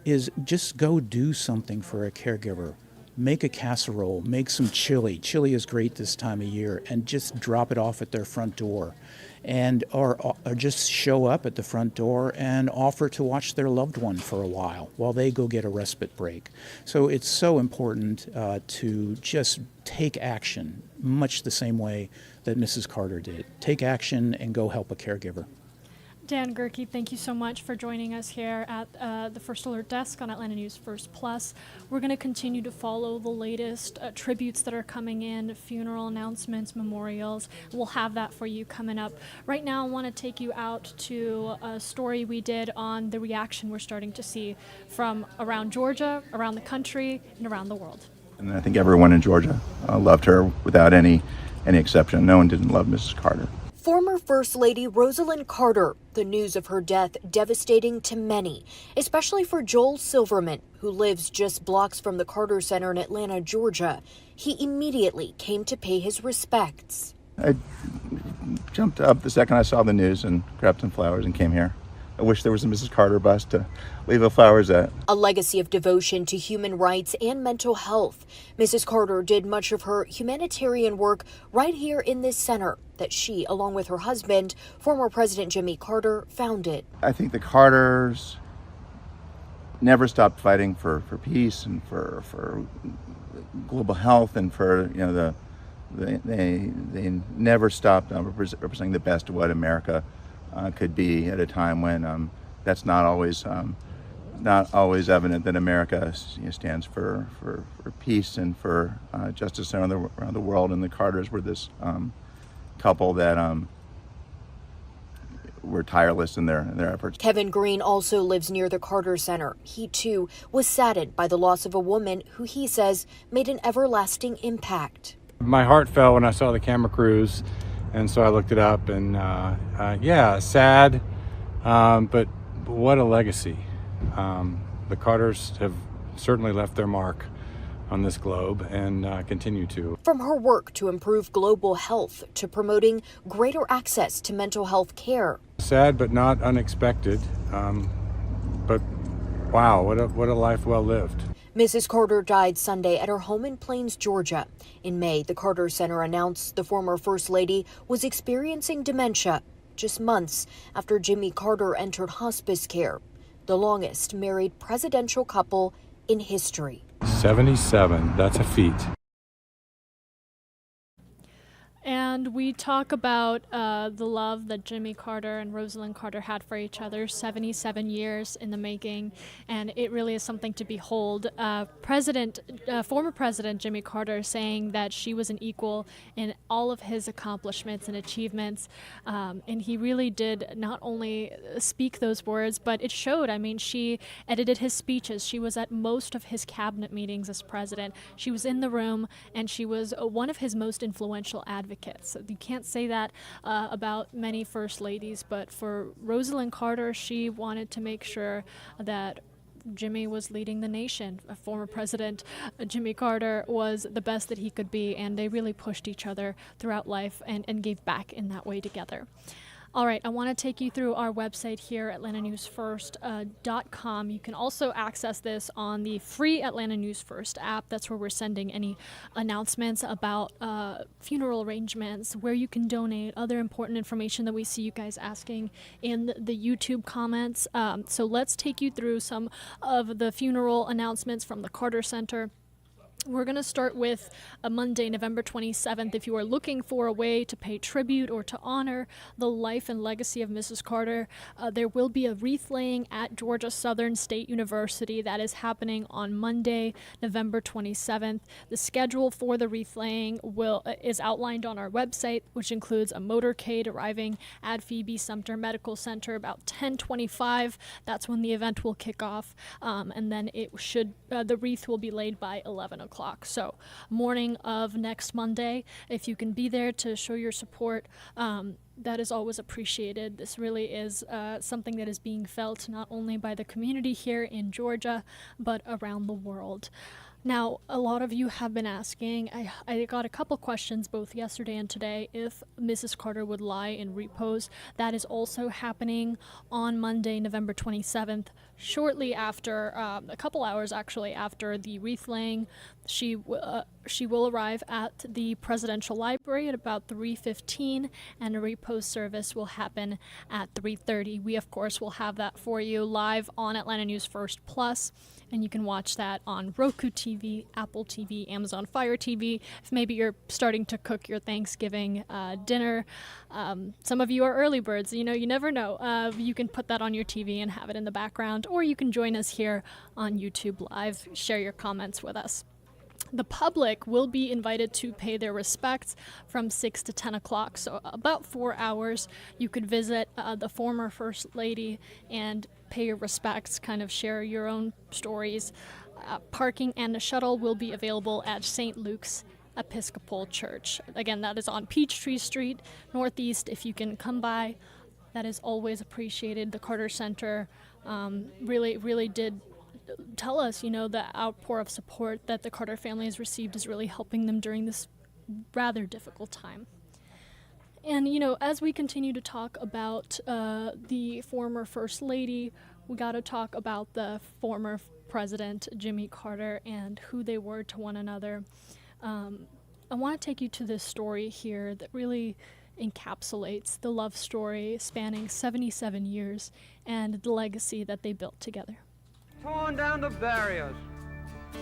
is just go do something for a caregiver. Make a casserole, make some chili. Chili is great this time of year, and just drop it off at their front door. And or just show up at the front door and offer to watch their loved one for a while they go get a respite break. So it's so important to just take action, much the same way that Mrs. Carter did. Take action and go help a caregiver. Dan Gerke, thank you so much for joining us here at the First Alert Desk on Atlanta News First Plus. We're going to continue to follow the latest tributes that are coming in, funeral announcements, memorials. We'll have that for you coming up. Right now, I want to take you out to a story we did on the reaction we're starting to see from around Georgia, around the country, and around the world. And I think everyone in Georgia loved her without any exception. No one didn't love Mrs. Carter. Former First Lady Rosalynn Carter, the news of her death devastating to many, especially for Joel Silverman, who lives just blocks from the Carter Center in Atlanta, Georgia. He immediately came to pay his respects. I jumped up the second I saw the news and grabbed some flowers and came here. I wish there was a Mrs. Carter bus to leave the flowers at. A legacy of devotion to human rights and mental health. Mrs. Carter did much of her humanitarian work right here in this center that she, along with her husband, former President Jimmy Carter, founded. I think the Carters never stopped fighting for peace and for global health, and for they never stopped representing the best of what America could be at a time when that's not always not always evident that America stands for peace and for justice around the world, and the Carters were this couple that were tireless in their efforts. Kevin Green also lives near the Carter Center. He, too, was saddened by the loss of a woman who he says made an everlasting impact. My heart fell when I saw the camera crews, and so I looked it up, and yeah, sad, but what a legacy. The Carters have certainly left their mark on this globe and continue to. From her work to improve global health to promoting greater access to mental health care. Sad but not unexpected, but wow, what a life well lived. Mrs. Carter died Sunday at her home in Plains, Georgia. In May, the Carter Center announced the former First Lady was experiencing dementia just months after Jimmy Carter entered hospice care, the longest married presidential couple in history. 77, that's a feat. And we talk about the love that Jimmy Carter and Rosalynn Carter had for each other, 77 years in the making, and it really is something to behold. Former President Jimmy Carter saying that she was an equal in all of his accomplishments and achievements, and he really did not only speak those words, but it showed. I mean, she edited his speeches. She was at most of his cabinet meetings as president. She was in the room, and she was one of his most influential advocates. You can't say that about many first ladies, but for Rosalynn Carter, she wanted to make sure that Jimmy was leading the nation. Former President Jimmy Carter was the best that he could be, and they really pushed each other throughout life and gave back in that way together. All right, I want to take you through our website here, atlantanewsfirst.com. You can also access this on the free Atlanta News First app. That's where we're sending any announcements about funeral arrangements, where you can donate, other important information that we see you guys asking in the YouTube comments. So let's take you through some of the funeral announcements from the Carter Center. We're going to start with Monday, November 27th. If you are looking for a way to pay tribute or to honor the life and legacy of Mrs. Carter, there will be a wreath laying at Georgia Southern State University. That is happening on Monday, November 27th. The schedule for the wreath laying is outlined on our website, which includes a motorcade arriving at Phoebe Sumter Medical Center about 10:25. That's when the event will kick off, and then the wreath will be laid by 11 o'clock. So morning of next Monday, if you can be there to show your support, that is always appreciated. This really is something that is being felt not only by the community here in Georgia, but around the world. Now, a lot of you have been asking, I got a couple questions both yesterday and today, if Mrs. Carter would lie in repose. That is also happening on Monday, November 27th, shortly after, a couple hours actually after the wreath laying. She will arrive at the Presidential Library at about 3:15, and a repose service will happen at 3:30. We, of course, will have that for you live on Atlanta News First Plus, and you can watch that on Roku TV, Apple TV, Amazon Fire TV. If maybe you're starting to cook your Thanksgiving dinner, some of you are early birds, you never know. You can put that on your TV and have it in the background, or you can join us here on YouTube Live, share your comments with us. The public will be invited to pay their respects from 6 to 10 o'clock, so about 4 hours. You could visit the former First Lady and pay your respects, kind of share your own stories. Parking and a shuttle will be available at St. Luke's Episcopal Church. Again, that is on Peachtree Street, Northeast. If you can come by, that is always appreciated. The Carter Center really did tell us, the outpour of support that the Carter family has received is really helping them during this rather difficult time. And, as we continue to talk about the former First Lady, we got to talk about the former President Jimmy Carter and who they were to one another. I want to take you to this story here that really encapsulates the love story spanning 77 years and the legacy that they built together. Torn down the barriers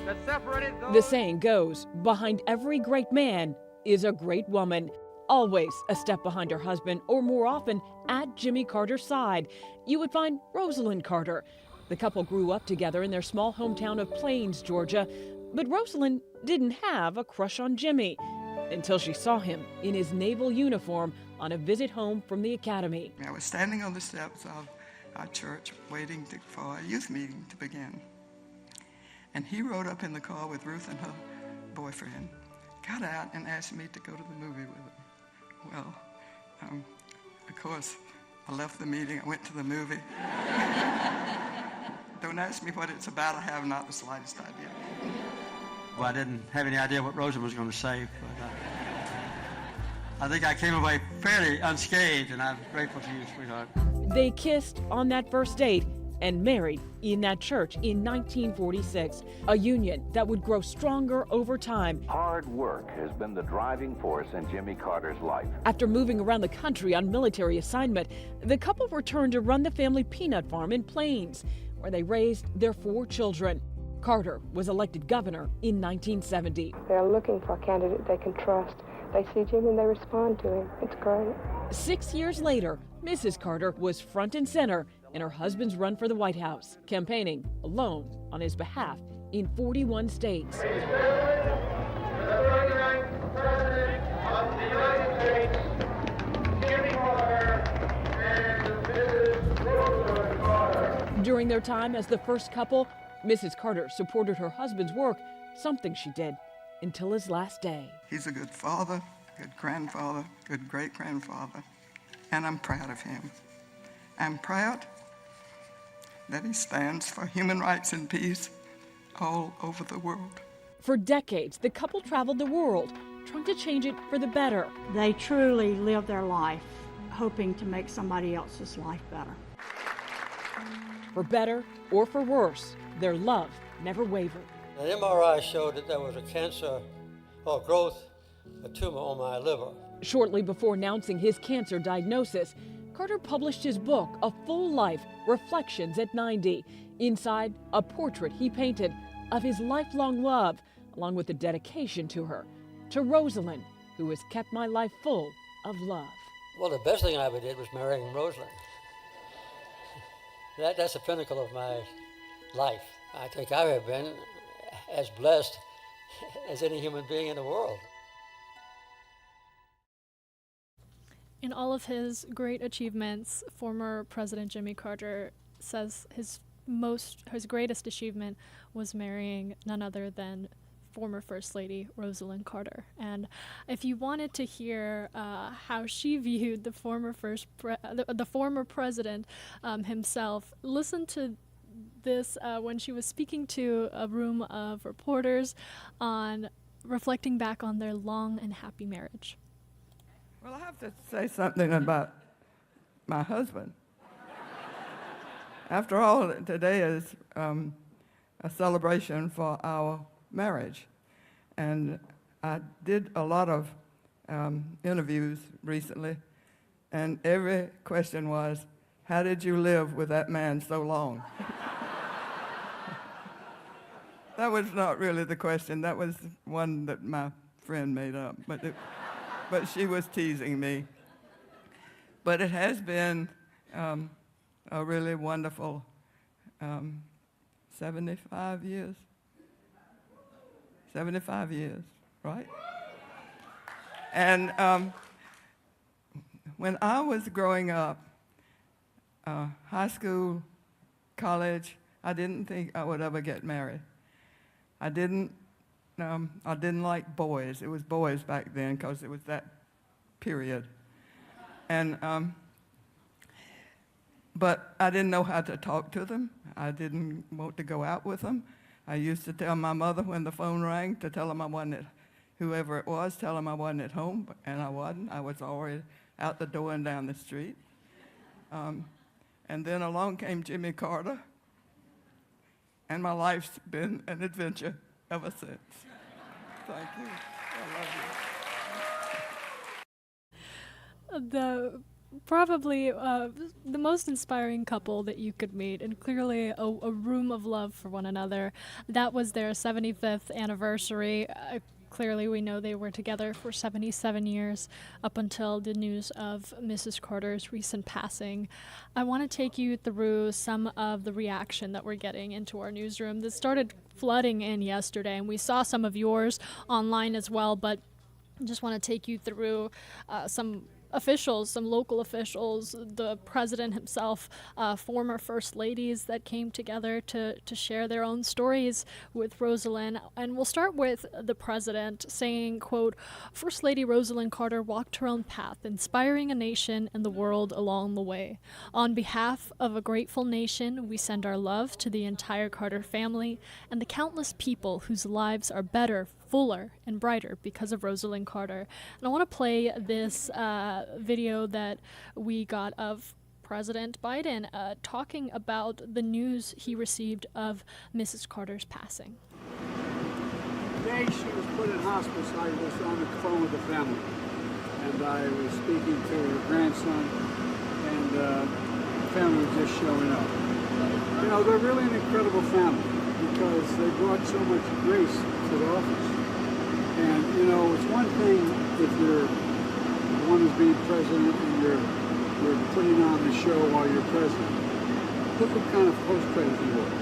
that separated those. The saying goes, behind every great man is a great woman. Always a step behind her husband, or more often, at Jimmy Carter's side, you would find Rosalynn Carter. The couple grew up together in their small hometown of Plains, Georgia, but Rosalynn didn't have a crush on Jimmy until she saw him in his naval uniform on a visit home from the academy. I was standing on the steps of our church waiting for a youth meeting to begin. And he rode up in the car with Ruth and her boyfriend, got out and asked me to go to the movie with him. Well, of course, I left the meeting, I went to the movie. Don't ask me what it's about, I have not the slightest idea. Well, I didn't have any idea what Rosa was going to say, but I think I came away fairly unscathed, and I'm grateful to you, sweetheart. They kissed on that first date and married in that church in 1946, a union that would grow stronger over time. Hard work has been the driving force in Jimmy Carter's life. After moving around the country on military assignment, the couple returned to run the family peanut farm in Plains, where they raised their 4 children. Carter was elected governor in 1970. They're looking for a candidate they can trust. They see Jim and they respond to him. It's great. 6 years later, Mrs. Carter was front and center in her husband's run for the White House, campaigning alone on his behalf in 41 states. During their time as the first couple, Mrs. Carter supported her husband's work, something she did until his last day. He's a good father, good grandfather, good great-grandfather, and I'm proud of him. I'm proud that he stands for human rights and peace all over the world. For decades, the couple traveled the world, trying to change it for the better. They truly live their life, hoping to make somebody else's life better. For better or for worse, their love never wavered. An MRI showed that there was a cancer or growth, a tumor on my liver. Shortly before announcing his cancer diagnosis, Carter published his book, A Full Life, Reflections at 90. Inside, a portrait he painted of his lifelong love, along with a dedication to her, to Rosalynn, who has kept my life full of love. Well, the best thing I ever did was marrying Rosalynn. That's the pinnacle of my life. I think I have been as blessed as any human being in the world. In all of his great achievements, former President Jimmy Carter says his greatest achievement was marrying none other than former First Lady Rosalynn Carter. And if you wanted to hear how she viewed the former president himself, listen to this when she was speaking to a room of reporters on reflecting back on their long and happy marriage. Well, I have to say something about my husband. After all, today is a celebration for our marriage. And I did a lot of interviews recently, and every question was, how did you live with that man so long? That was not really the question. That was one that my friend made up, but she was teasing me. But it has been a really wonderful 75 years. 75 years, right? And when I was growing up, high school, college, I didn't think I would ever get married. I didn't like boys. It was boys back then because it was that period. And but I didn't know how to talk to them. I didn't want to go out with them. I used to tell my mother when the phone rang to tell them I wasn't whoever it was, tell them I wasn't at home, and I wasn't. I was already out the door and down the street. And then along came Jimmy Carter, and my life's been an adventure ever since. Thank you. I love you. Probably the most inspiring couple that you could meet, and clearly a room of love for one another. That was their 75th anniversary. Clearly, we know they were together for 77 years up until the news of Mrs. Carter's recent passing. I want to take you through some of the reaction that we're getting into our newsroom. This started flooding in yesterday, and we saw some of yours online as well, but I just want to take you through some officials, some local officials, the president himself, former first ladies that came together to share their own stories with Rosalynn. And we'll start with the president saying, quote, "First Lady Rosalynn Carter walked her own path, inspiring a nation and the world along the way. On behalf of a grateful nation, we send our love to the entire Carter family and the countless people whose lives are better, fuller, and brighter because of Rosalynn Carter." And I want to play this video that we got of President Biden talking about the news he received of Mrs. Carter's passing. The day she was put in hospice, I was on the phone with the family, and I was speaking to her grandson, and the family was just showing up. You know, they're really an incredible family because they brought so much grace to the office. And, you know, it's one thing if you're the one who's being president and you're putting on the show while you're president. Look what kind of post-president he was.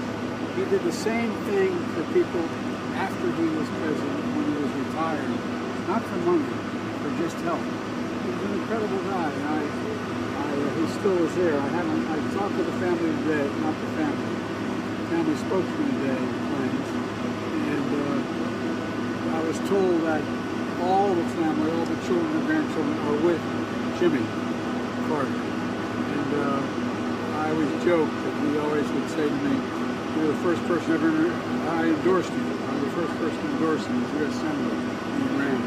He did the same thing for people after he was president when he was retired. Not for money, for just help. He was an incredible guy, and he still is there. I talked to the family today, not the family spokesman today, plans, and I was told that all the family, all the children and grandchildren are with Jimmy Carter. And I always joke that he always would say to me, "You're the first person I endorsed you. I'm the first person to endorse him as U.S. Senator when he ran."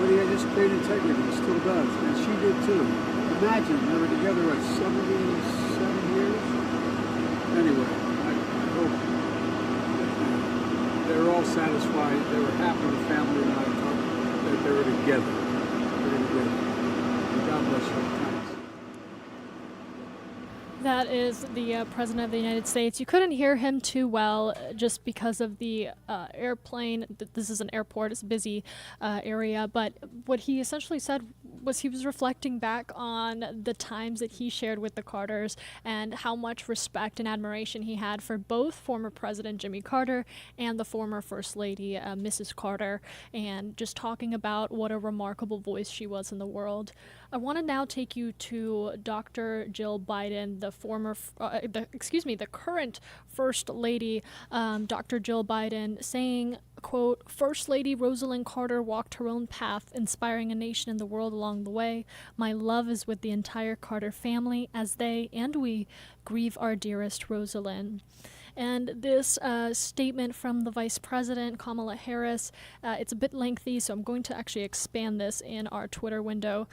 But he had this great integrity, he still does, and she did too. Imagine, they were together, 77 years? Anyway, I hope they were all satisfied. They were happy, the family and I talked, that they were together. God bless you. Thanks. That is the President of the United States. You couldn't hear him too well just because of the airplane. This is an airport, it's a busy area, but what he essentially said was he was reflecting back on the times that he shared with the Carters and how much respect and admiration he had for both former President Jimmy Carter and the former First Lady, Mrs. Carter, and just talking about what a remarkable voice she was in the world. I want to now take you to Dr. Jill Biden, the current First Lady, Dr. Jill Biden, saying, quote, "First Lady Rosalynn Carter walked her own path, inspiring a nation and the world along the way. My love is with the entire Carter family as they and we grieve our dearest Rosalynn." And this statement from the Vice President, Kamala Harris, it's a bit lengthy, so I'm going to actually expand this in our Twitter window,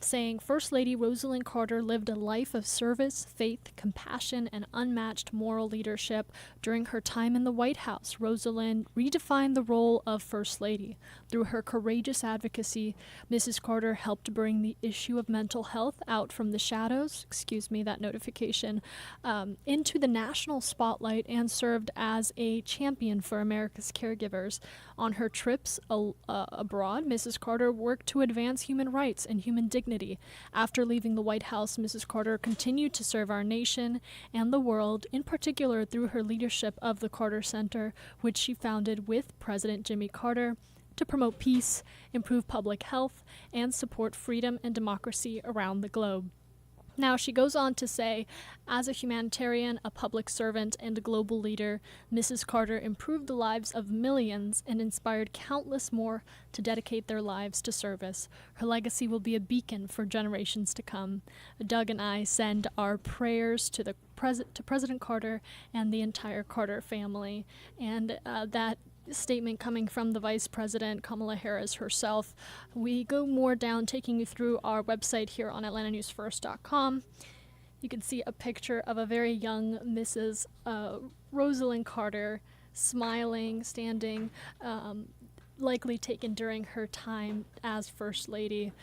saying, "First Lady Rosalynn Carter lived a life of service, faith, compassion, and unmatched moral leadership. During her time in the White House, Rosalynn redefined the role of First Lady. Through her courageous advocacy, Mrs. Carter helped bring the issue of mental health out from the shadows, that notification, into the national spotlight and served as a champion for America's caregivers. On her trips abroad, Mrs. Carter worked to advance human rights and human dignity. After leaving the White House, Mrs. Carter continued to serve our nation and the world, in particular through her leadership of the Carter Center, which she founded with President Jimmy Carter, to promote peace, improve public health, and support freedom and democracy around the globe." Now, she goes on to say, as a humanitarian, a public servant, and a global leader, Mrs. Carter improved the lives of millions and inspired countless more to dedicate their lives to service. Her legacy will be a beacon for generations to come. Doug and I send our prayers to President Carter and the entire Carter family, and that statement coming from the Vice President, Kamala Harris herself. We go more down, taking you through our website here on AtlantaNewsFirst.com. You can see a picture of a very young Mrs. Rosalynn Carter smiling, standing, likely taken during her time as First Lady.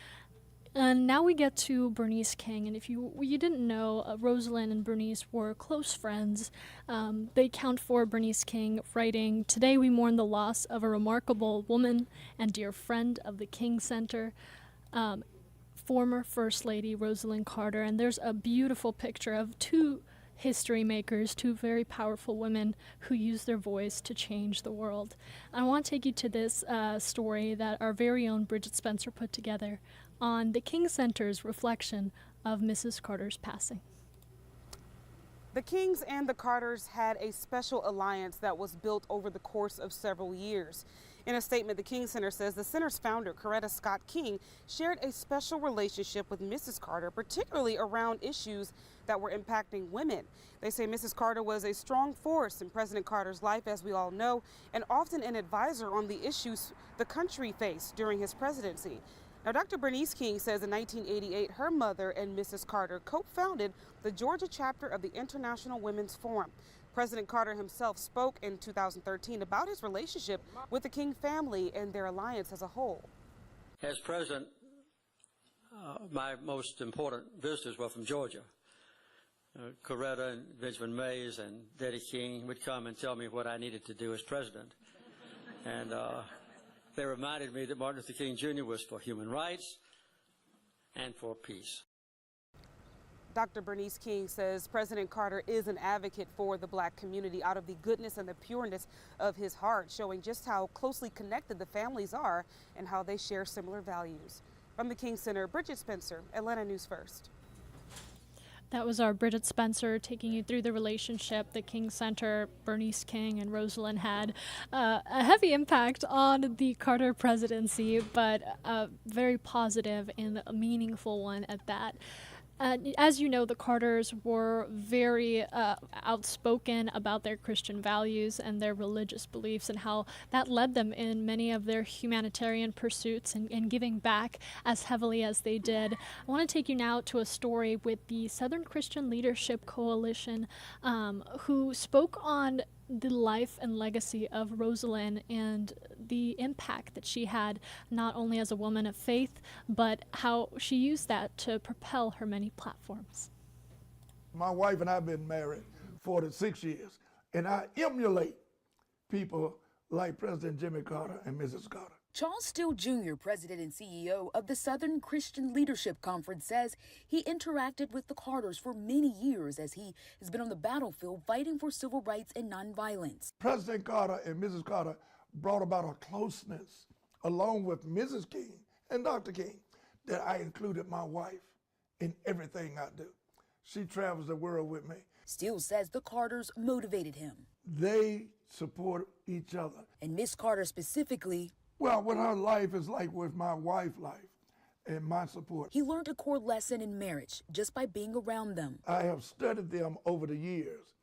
And now we get to Bernice King, and if you didn't know, Rosalynn and Bernice were close friends. They count for Bernice King, writing, "Today we mourn the loss of a remarkable woman and dear friend of the King Center, former First Lady Rosalynn Carter." And there's a beautiful picture of two history makers, two very powerful women who use their voice to change the world. I want to take you to this story that our very own Bridget Spencer put together on the King Center's reflection of Mrs. Carter's passing. The Kings and the Carters had a special alliance that was built over the course of several years. In a statement, the King Center says the center's founder, Coretta Scott King, shared a special relationship with Mrs. Carter, particularly around issues that were impacting women. They say Mrs. Carter was a strong force in President Carter's life, as we all know, and often an advisor on the issues the country faced during his presidency. Now, Dr. Bernice King says in 1988, her mother and Mrs. Carter co-founded the Georgia chapter of the International Women's Forum. President Carter himself spoke in 2013 about his relationship with the King family and their alliance as a whole. As president, my most important visitors were from Georgia. Coretta and Benjamin Mays and Daddy King would come and tell me what I needed to do as president. And they reminded me that Martin Luther King Jr. was for human rights and for peace. Dr. Bernice King says President Carter is an advocate for the black community out of the goodness and the pureness of his heart, showing just how closely connected the families are and how they share similar values. From the King Center, Bridget Spencer, Atlanta News First. That was our Bridget Spencer taking you through the relationship the King Center, Bernice King, and Rosalynn had. A heavy impact on the Carter presidency, but a very positive and a meaningful one at that. As you know, the Carters were very outspoken about their Christian values and their religious beliefs and how that led them in many of their humanitarian pursuits and giving back as heavily as they did. I want to take you now to a story with the Southern Christian Leadership Coalition, who spoke on the life and legacy of Rosalynn and the impact that she had not only as a woman of faith, but how she used that to propel her many platforms. My wife and I have been married 46 years, and I emulate people like President Jimmy Carter and Mrs. Carter. Charles Steele Jr., president and CEO of the Southern Christian Leadership Conference, says he interacted with the Carters for many years as he has been on the battlefield fighting for civil rights and nonviolence. President Carter and Mrs. Carter brought about a closeness, along with Mrs. King and Dr. King, that I included my wife in everything I do. She travels the world with me. Steele says the Carters motivated him. They support each other. And Miss Carter specifically, well, what her life is like with my wife's life and my support. He learned a core lesson in marriage just by being around them. I have studied them over the years,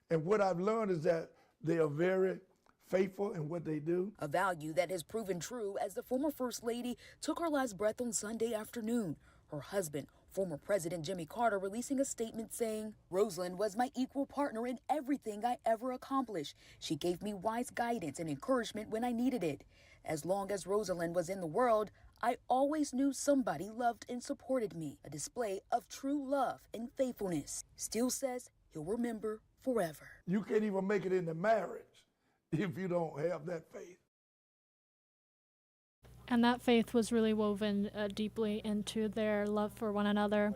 and what I've learned is that they are very faithful in what they do. A value that has proven true as the former First Lady took her last breath on Sunday afternoon. Her husband, former President Jimmy Carter, releasing a statement saying, "Rosalynn was my equal partner in everything I ever accomplished. She gave me wise guidance and encouragement when I needed it. As long as Rosalynn was in the world, I always knew somebody loved and supported me, a display of true love and faithfulness." Steele says he'll remember forever. You can't even make it into marriage if you don't have that faith. And that faith was really woven deeply into their love for one another.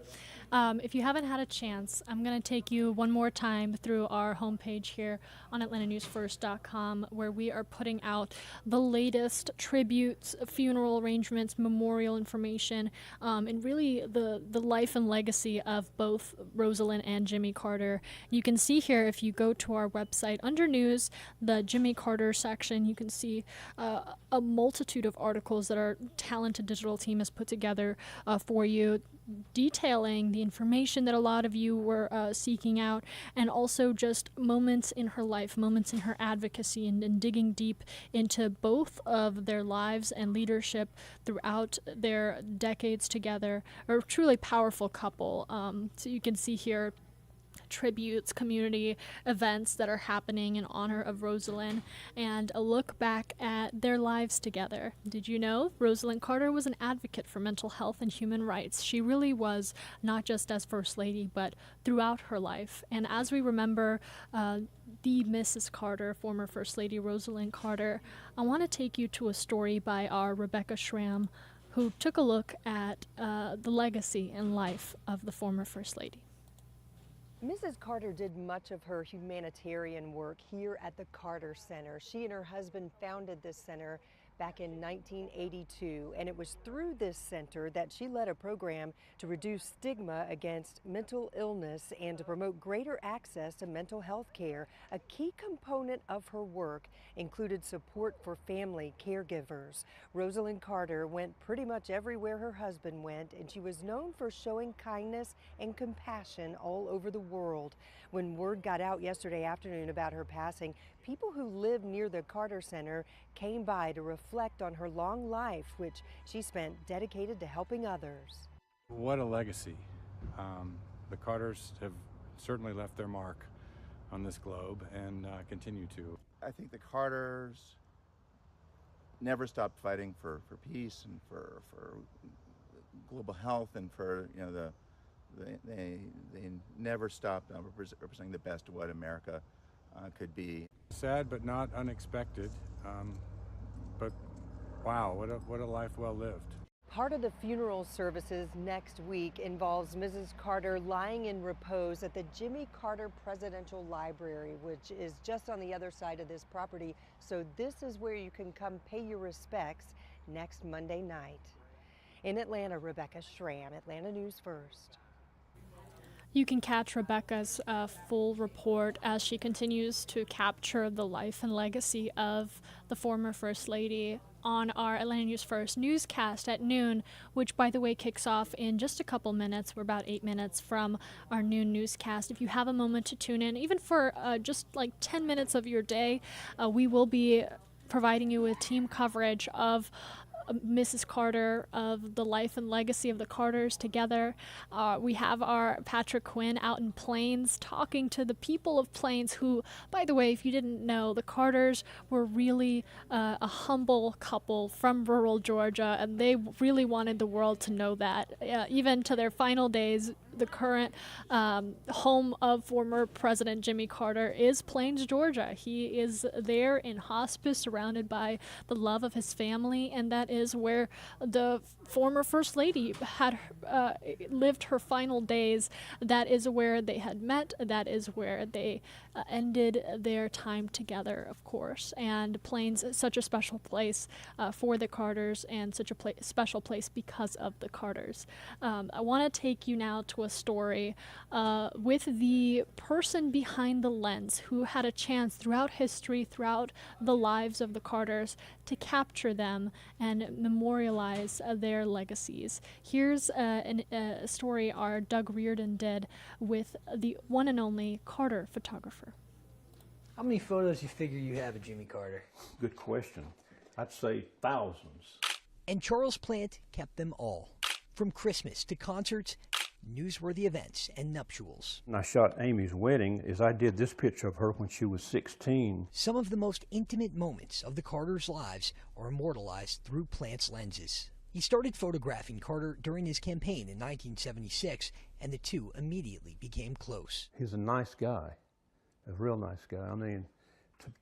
If you haven't had a chance, I'm going to take you one more time through our homepage here on AtlantaNewsFirst.com, where we are putting out the latest tributes, funeral arrangements, memorial information, and really the life and legacy of both Rosalynn and Jimmy Carter. You can see here, if you go to our website, under news, the Jimmy Carter section, you can see a multitude of articles that our talented digital team has put together for you, detailing the information that a lot of you were seeking out, and also just moments in her life, moments in her advocacy, and digging deep into both of their lives and leadership throughout their decades together. A truly powerful couple. So you can see here tributes, community events that are happening in honor of Rosalynn, and a look back at their lives together. Did you know Rosalynn Carter was an advocate for mental health and human rights? She really was, not just as First Lady, but throughout her life. And as we remember the Mrs. Carter, former First Lady Rosalynn Carter, I want to take you to a story by our Rebecca Schramm, who took a look at the legacy and life of the former First Lady. Mrs. Carter did much of her humanitarian work here at the Carter Center. She and her husband founded this center back in 1982, and it was through this center that she led a program to reduce stigma against mental illness and to promote greater access to mental health care. A key component of her work included support for family caregivers. Rosalynn Carter went pretty much everywhere her husband went, and she was known for showing kindness and compassion all over the world. When word got out yesterday afternoon about her passing, people who live near the Carter Center came by to reflect on her long life, which she spent dedicated to helping others. What a legacy. The Carters have certainly left their mark on this globe and continue to. I think the Carters never stopped fighting for peace and for global health and for, you know, they never stopped representing the best of what America could be. Sad but not unexpected, but wow, what a life well lived. Part of the funeral services next week involves Mrs. Carter lying in repose at the Jimmy Carter Presidential Library, which is just on the other side of this property. So this is where you can come pay your respects next Monday night. In Atlanta, Rebecca Schramm, Atlanta News First. You can catch Rebecca's full report as she continues to capture the life and legacy of the former First Lady on our Atlanta News First newscast at noon, which, by the way, kicks off in just a couple minutes. We're about 8 minutes from our noon newscast. If you have a moment to tune in, even for just like 10 minutes of your day, we will be providing you with team coverage of Mrs. Carter, of the life and legacy of the Carters together. We have our Patrick Quinn out in Plains talking to the people of Plains who, by the way, if you didn't know, the Carters were really a humble couple from rural Georgia, and they really wanted the world to know that. Even to their final days, the current home of former President Jimmy Carter is Plains, Georgia. He is there in hospice, surrounded by the love of his family, and that is where the former First Lady had lived her final days. That is where they had met. That is where they ended their time together, of course. And Plains is such a special place for the Carters, and such a special place because of the Carters. I want to take you now to a story with the person behind the lens who had a chance throughout history, throughout the lives of the Carters, to capture them and memorialize their legacies. Here's a story our Doug Reardon did with the one and only Carter photographer. How many photos do you figure you have of Jimmy Carter? Good question. I'd say thousands. And Charles Plant kept them all. From Christmas to concerts, newsworthy events, and nuptials. When I shot Amy's wedding, is I did this picture of her when she was 16. Some of the most intimate moments of the Carters' lives are immortalized through Plant's lenses. He started photographing Carter during his campaign in 1976, and the two immediately became close. He's a nice guy, a real nice guy. I mean,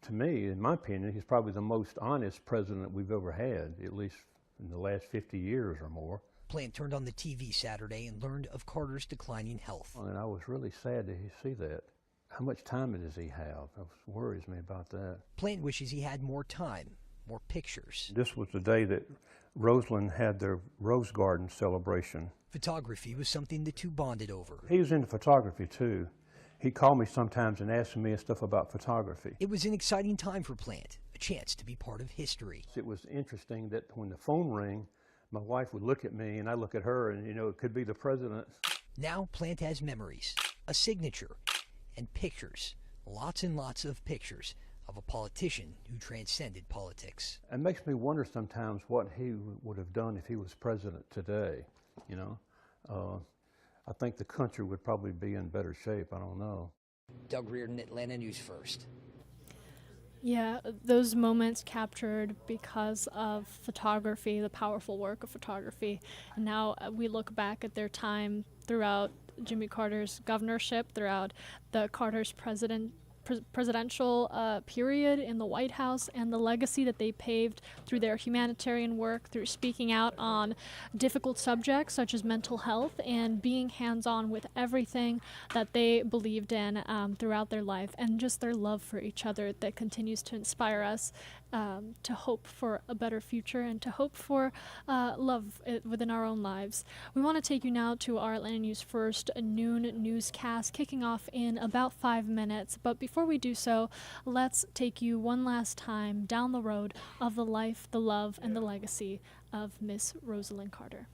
to me, in my opinion, he's probably the most honest president we've ever had, at least in the last 50 years or more. Plant turned on the TV Saturday and learned of Carter's declining health. And I was really sad to see that. How much time does he have? That worries me about that. Plant wishes he had more time, more pictures. This was the day that Rosalynn had their Rose Garden celebration. Photography was something the two bonded over. He was into photography too. He called me sometimes and asked me stuff about photography. It was an exciting time for Plant, a chance to be part of history. It was interesting that when the phone rang, my wife would look at me and I look at her, and you know, it could be the president. Now Plant has memories, a signature, and pictures, lots and lots of pictures of a politician who transcended politics. It makes me wonder sometimes what he would have done if he was president today, you know. I think the country would probably be in better shape. I don't know. Doug Reardon, Atlanta News First. Yeah, those moments captured because of photography, the powerful work of photography. And now we look back at their time throughout Jimmy Carter's governorship, throughout the Carter's presidential period in the White House, and the legacy that they paved through their humanitarian work, through speaking out on difficult subjects such as mental health, and being hands-on with everything that they believed in throughout their life, and just their love for each other that continues to inspire us to hope for a better future and to hope for love within our own lives. We want to take you now to our Atlanta News First noon newscast, kicking off in about 5 minutes. But before we do so, let's take you one last time down the road of the life, the love, and the legacy of Miss Rosalynn Carter.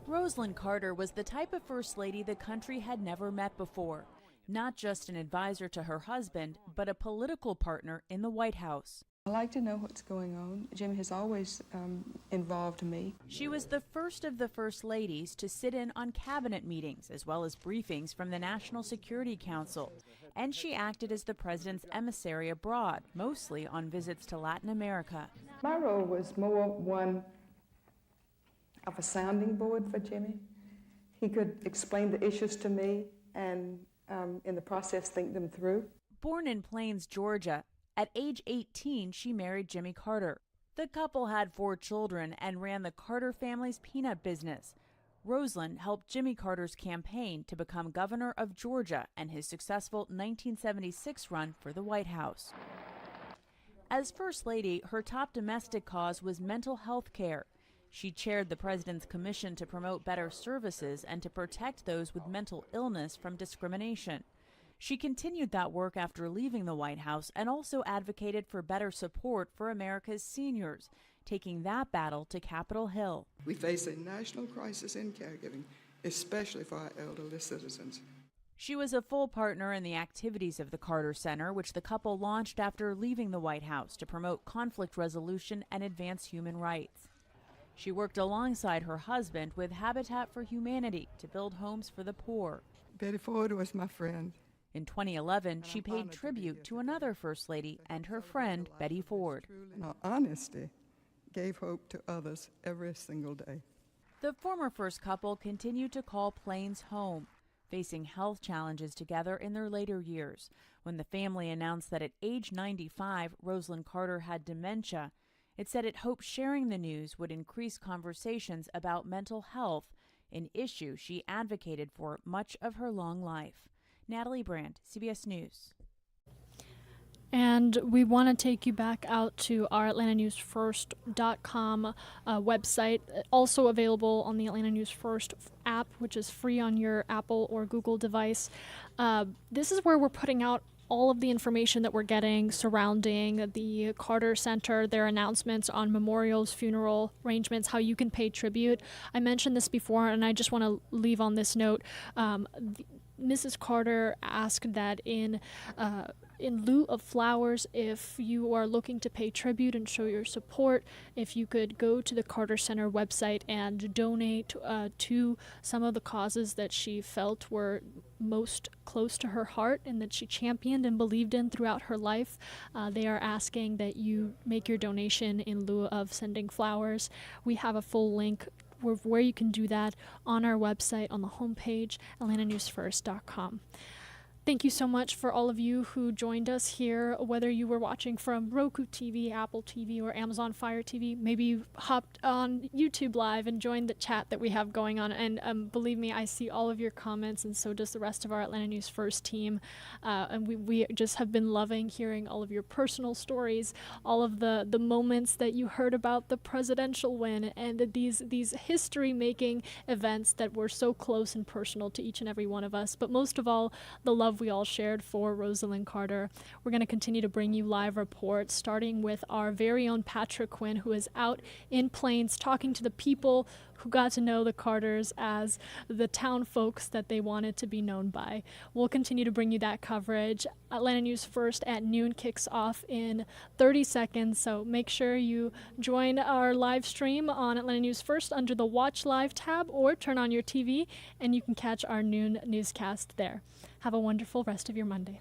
Rosalynn Carter was the type of First Lady the country had never met before. Not just an advisor to her husband, but a political partner in the White House. I like to know what's going on. Jim has always involved me. She was the first of the First Ladies to sit in on cabinet meetings, as well as briefings from the National Security Council. And she acted as the president's emissary abroad, mostly on visits to Latin America. My role was more one of a sounding board for Jimmy. He could explain the issues to me and in the process think them through. Born in Plains, Georgia, at age 18 she married Jimmy Carter. The couple had 4 children and ran the Carter family's peanut business. Rosalynn helped Jimmy Carter's campaign to become governor of Georgia and his successful 1976 run for the White House. As First Lady, her top domestic cause was mental health care. She chaired the President's Commission to promote better services and to protect those with mental illness from discrimination. She continued that work after leaving the White House and also advocated for better support for America's seniors, taking that battle to Capitol Hill. We face a national crisis in caregiving, especially for our elderly citizens. She was a full partner in the activities of the Carter Center, which the couple launched after leaving the White House to promote conflict resolution and advance human rights. She worked alongside her husband with Habitat for Humanity to build homes for the poor. Betty Ford was my friend. In 2011, she paid tribute to another First Lady and her friend, Betty Ford. Her honesty gave hope to others every single day. The former first couple continued to call Plains home, facing health challenges together in their later years. When the family announced that at age 95, Rosalynn Carter had dementia, it said it hoped sharing the news would increase conversations about mental health, an issue she advocated for much of her long life. Natalie Brandt, CBS News. And we want to take you back out to our AtlantaNewsFirst.com website, also available on the Atlanta News First app, which is free on your Apple or Google device. This is where we're putting out all of the information that we're getting surrounding the Carter Center, their announcements on memorials, funeral arrangements, how you can pay tribute. I mentioned this before, and I just want to leave on this note. Mrs. Carter asked that in lieu of flowers, if you are looking to pay tribute and show your support, if you could go to the Carter Center website and donate to some of the causes that she felt were most close to her heart and that she championed and believed in throughout her life. They are asking that you make your donation in lieu of sending flowers. We have a full link where you can do that on our website on the homepage, atlantanewsfirst.com. Thank you so much for all of you who joined us here, whether you were watching from Roku TV, Apple TV, or Amazon Fire TV. Maybe you hopped on YouTube Live and joined the chat that we have going on. And believe me, I see all of your comments, and so does the rest of our Atlanta News First team. And we just have been loving hearing all of your personal stories, all of the moments that you heard about the presidential win, and these history-making events that were so close and personal to each and every one of us. But most of all, the love love we all shared for Rosalynn Carter. We're going to continue to bring you live reports, starting with our very own Patrick Quinn, who is out in Plains talking to the people who got to know the Carters as the town folks that they wanted to be known by. We'll continue to bring you that coverage. Atlanta News First at noon kicks off in 30 seconds, so make sure you join our live stream on Atlanta News First under the Watch Live tab, or turn on your TV and you can catch our noon newscast there. Have a wonderful rest of your Monday.